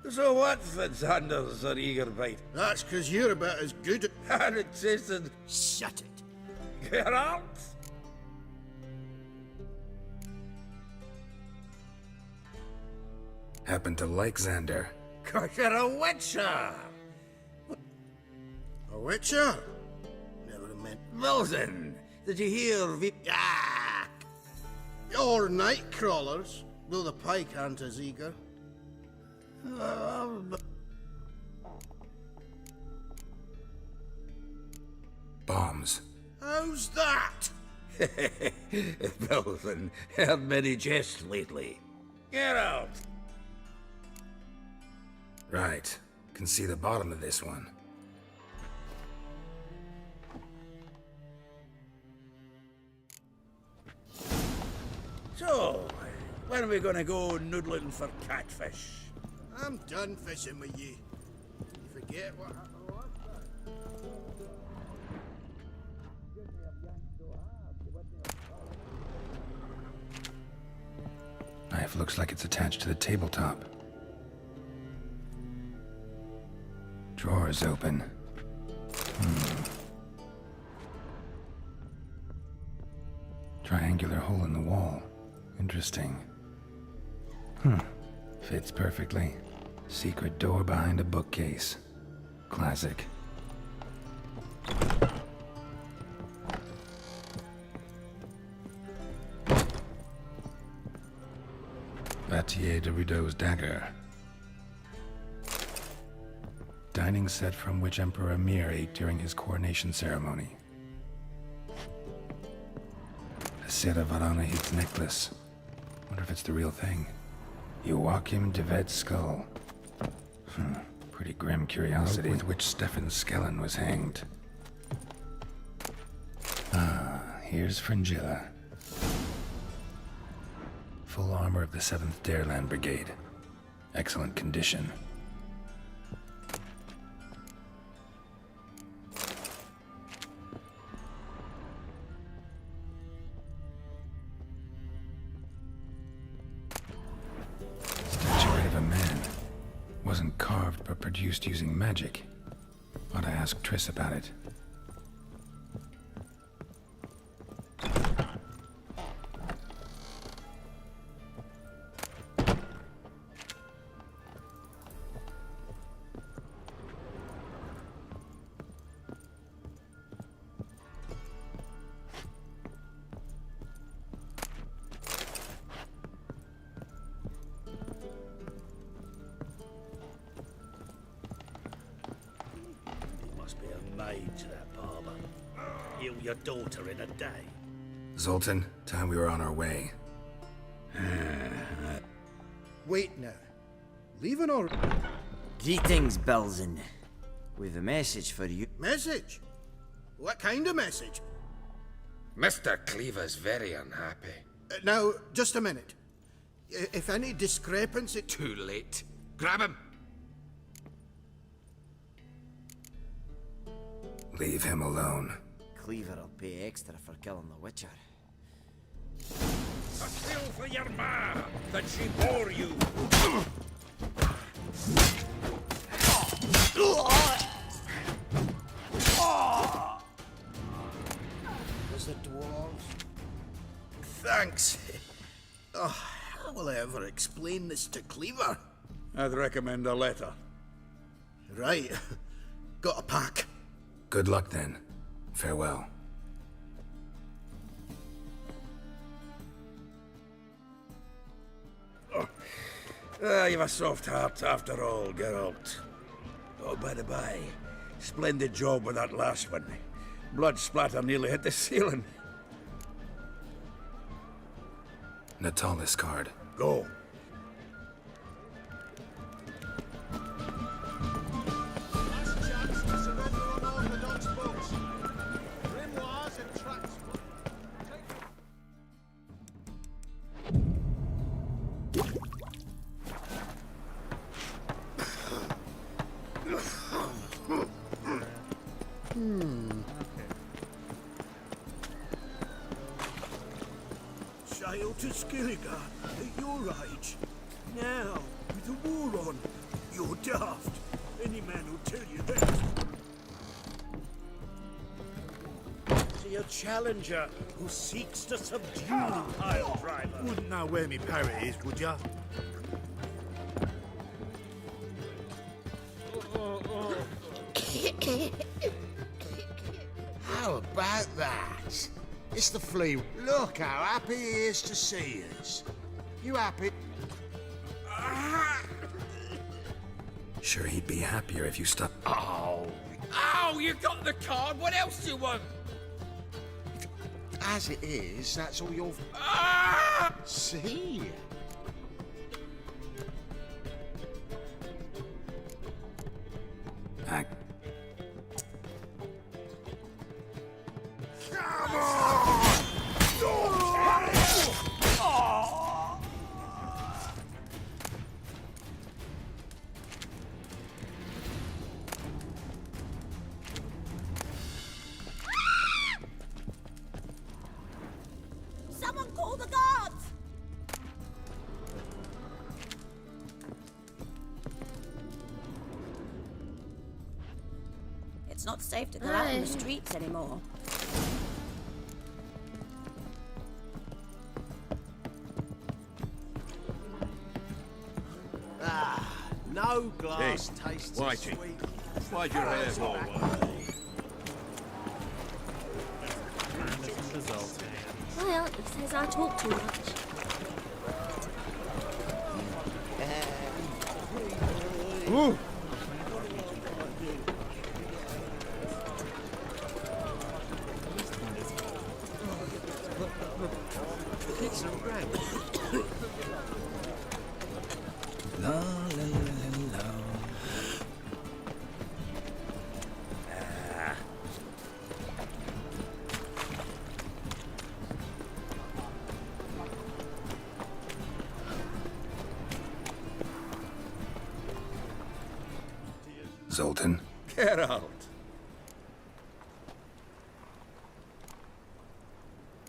So what, Fitzanders or Eagerbite? That's 'cause you're about as good at... And it tasted... Shut it. Get out! Happen to like Xander. 'Cause you're a witcher! A witcher? Never meant... Wilson, did you hear Ah! You're night crawlers, though the pike aren't as eager. Bombs. How's that? Wilson, heard many jests lately. Get out! Right. Can see the bottom of this one. So, when are we gonna go noodling for catfish? I'm done fishing with you. You forget what happened last time. Knife looks like it's attached to the tabletop. Drawer is open. Triangular hole in the wall. Interesting. Fits perfectly. Secret door behind a bookcase. Classic. Vatier de Rideau's dagger. Dining set from which Emperor Mir ate during his coronation ceremony. A Sarah Varanahid's necklace. Wonder if it's the real thing. Joachim de Ved's skull. Pretty grim curiosity. With which Stefan Skellen was hanged. Here's Fringilla. Full armor of the 7th Dareland Brigade. Excellent condition. Statuette of a man. Wasn't carved but produced using magic. Ought to ask Triss about it. you your daughter in a day. Zoltan, time we were on our way. Wait now. Leaving or... Greetings, Belzen. We've a message for you. Message? What kind of message? Mr. Cleaver's very unhappy. Now, just a minute. If any discrepancy... Too late. Grab him! Leave him alone. Cleaver will pay extra for killing the Witcher. A kill for your ma, that she bore you. Was the dwarves? Thanks. Oh, how will I ever explain this to Cleaver? I'd recommend a letter. Right. Got a pack. Good luck then. Farewell. You've a soft heart after all, Geralt. Oh, by the by, splendid job with that last one. Blood splatter nearly hit the ceiling. Natalis card. Go. Child to Skilligar, at your age. Now, with the war on, you're daft. Any man will tell you that. See a challenger who seeks to subdue the pile driver. Wouldn't know where me parrot is, would ya? How about that? It's the flea. Look how happy he is to see us. You happy? Sure, he'd be happier if you stopped. Oh! Oh, you got the card! What else do you want? As it is, that's all your... See? Come on! Someone call the guards! It's not safe to go out on the streets anymore. No glass tastes as Whitey, sweet. why'd your hair fall Well, it says I talk too much. Ooh. It's a rag. La la la la. Zoltan? Geralt.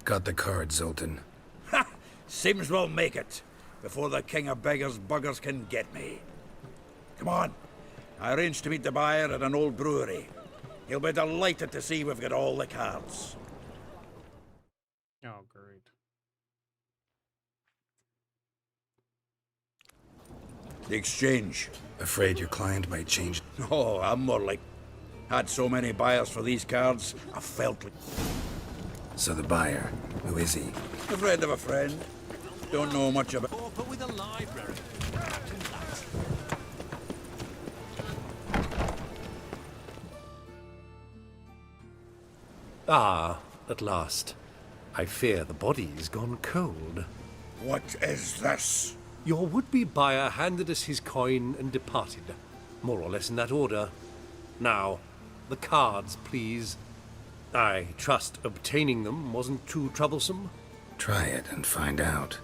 Got the card, Zoltan. Ha! Seems we'll make it before the king of beggars buggers can get me. Come on. I arranged to meet the buyer at an old brewery. He'll be delighted to see we've got all the cards. Oh, great. The exchange. Afraid your client might change. Oh, I'm more like... Had so many buyers for these cards, I felt like... So the buyer, who is he? A friend of a friend. Don't know much about... But with a library. Ah, at last. I fear the body's gone cold. What is this? Your would-be buyer handed us his coin and departed. More or less in that order. Now, the cards, please. I trust obtaining them wasn't too troublesome? Try it and find out.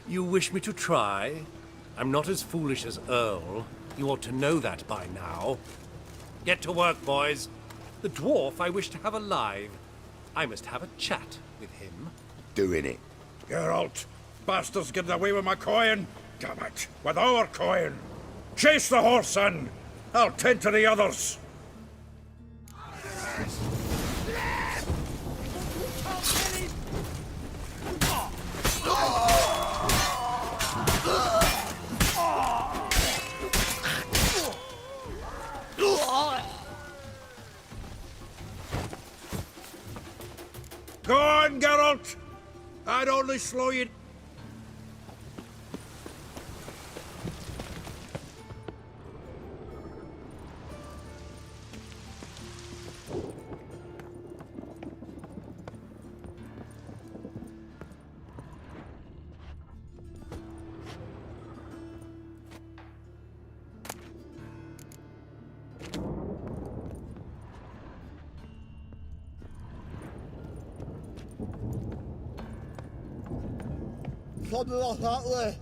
You wish me to try? I'm not as foolish as Earl. You ought to know that by now. Get to work, boys. The dwarf I wish to have alive. I must have a chat with him. Doing it. Geralt, bastards getting away with my coin. Damn it, with our coin. Chase the horse in. I'll tend to the others. Go on, Geralt! I'd only slow you... Something like that way.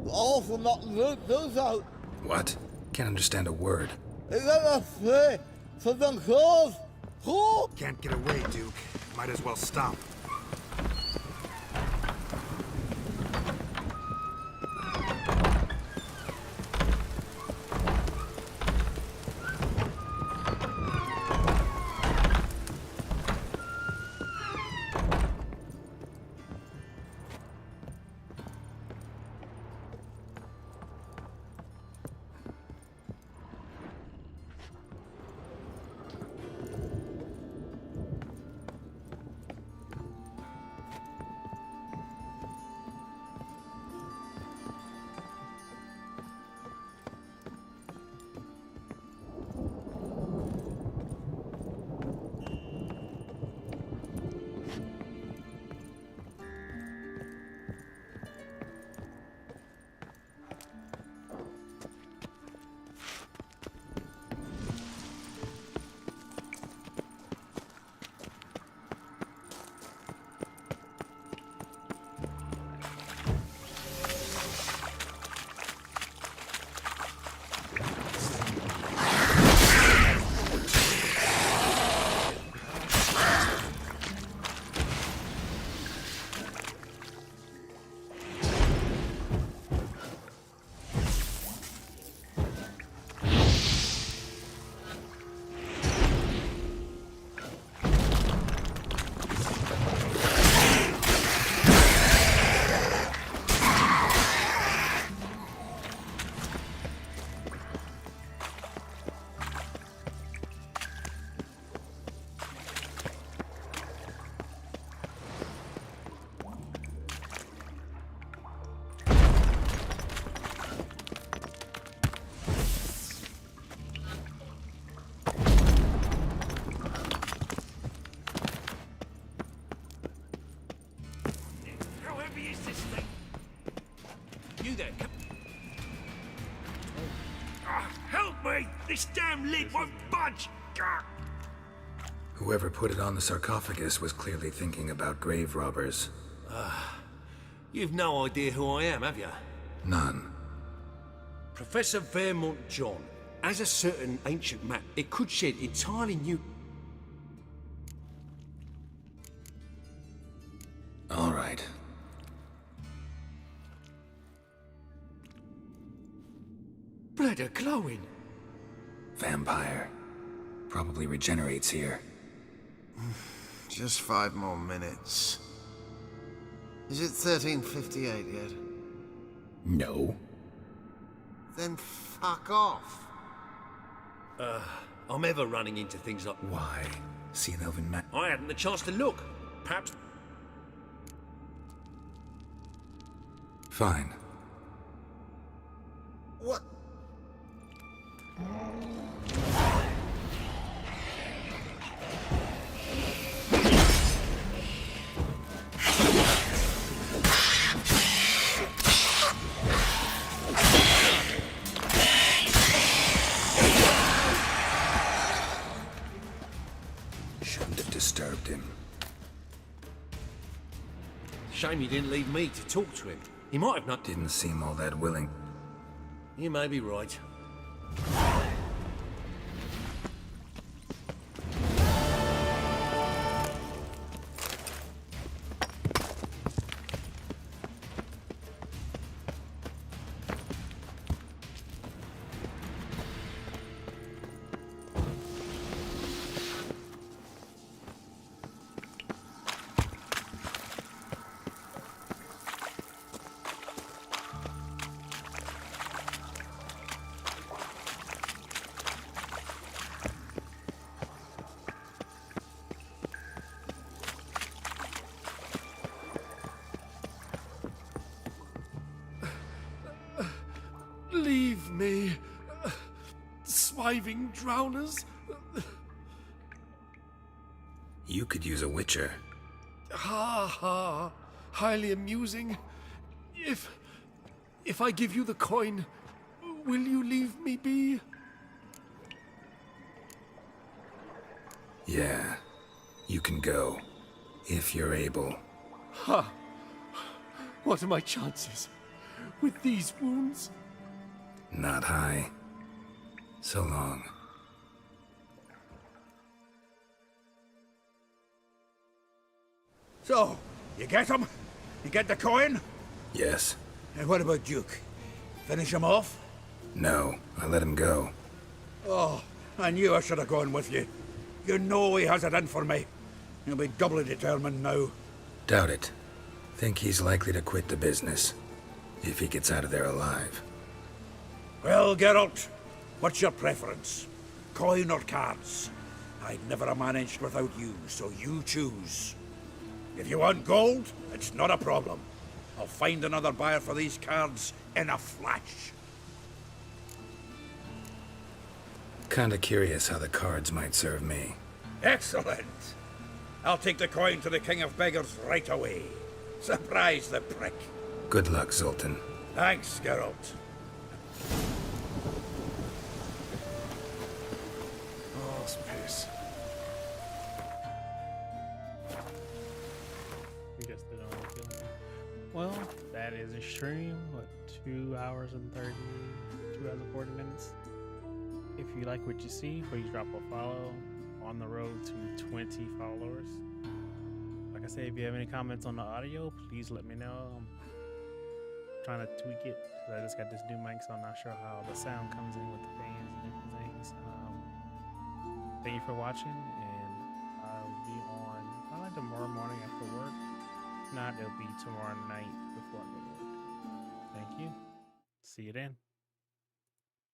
All from that loot goes out. What? Can't understand a word. Is that a free? Something close? Cool? Can't get away, Duke. Might as well stop. You there, help me! This damn lid won't budge! Whoever put it on the sarcophagus was clearly thinking about grave robbers. You've no idea who I am, have you? None. Professor Vermont John. As a certain ancient map, it could shed entirely new... All right. Blood are glowing. Vampire. Probably regenerates here. Just 5 more minutes. Is it 1358 yet? No. Then fuck off. I'm ever running into things like... Why? See an elven map? I hadn't the chance to look. Perhaps... Fine. disturbed him. Shame you didn't leave me to talk to him. He might have not... Didn't seem all that willing. You may be right. Leave me, swiving drowners. You could use a witcher. Ha ha, highly amusing. If I give you the coin, will you leave me be? Yeah, you can go, if you're able. Ha! What are my chances with these wounds? Not high. So long. So, you get him? You get the coin? Yes. And what about Duke? Finish him off? No, I let him go. Oh, I knew I should have gone with you. You know he has it in for me. He'll be doubly determined now. Doubt it. Think he's likely to quit the business. If he gets out of there alive. Well, Geralt, what's your preference? Coin or cards? I'd never have managed without you, so you choose. If you want gold, it's not a problem. I'll find another buyer for these cards in a flash. Kinda curious how the cards might serve me. Excellent. I'll take the coin to the King of Beggars right away. Surprise the prick. Good luck, Zoltan. Thanks, Geralt. Oh, it's piss. We just did all the killing. Well, that is a stream. What, 2 hours and 40 minutes? If you like what you see, please drop a follow. On the road to 20 followers. Like I said, if you have any comments on the audio, please let me know. I'm trying to tweak it. I just got this new mic, so I'm not sure how the sound comes in with the fans and different things. Thank you for watching, and I'll be on probably tomorrow morning after work. If not, it'll be tomorrow night before I go to work. Thank you. See you then.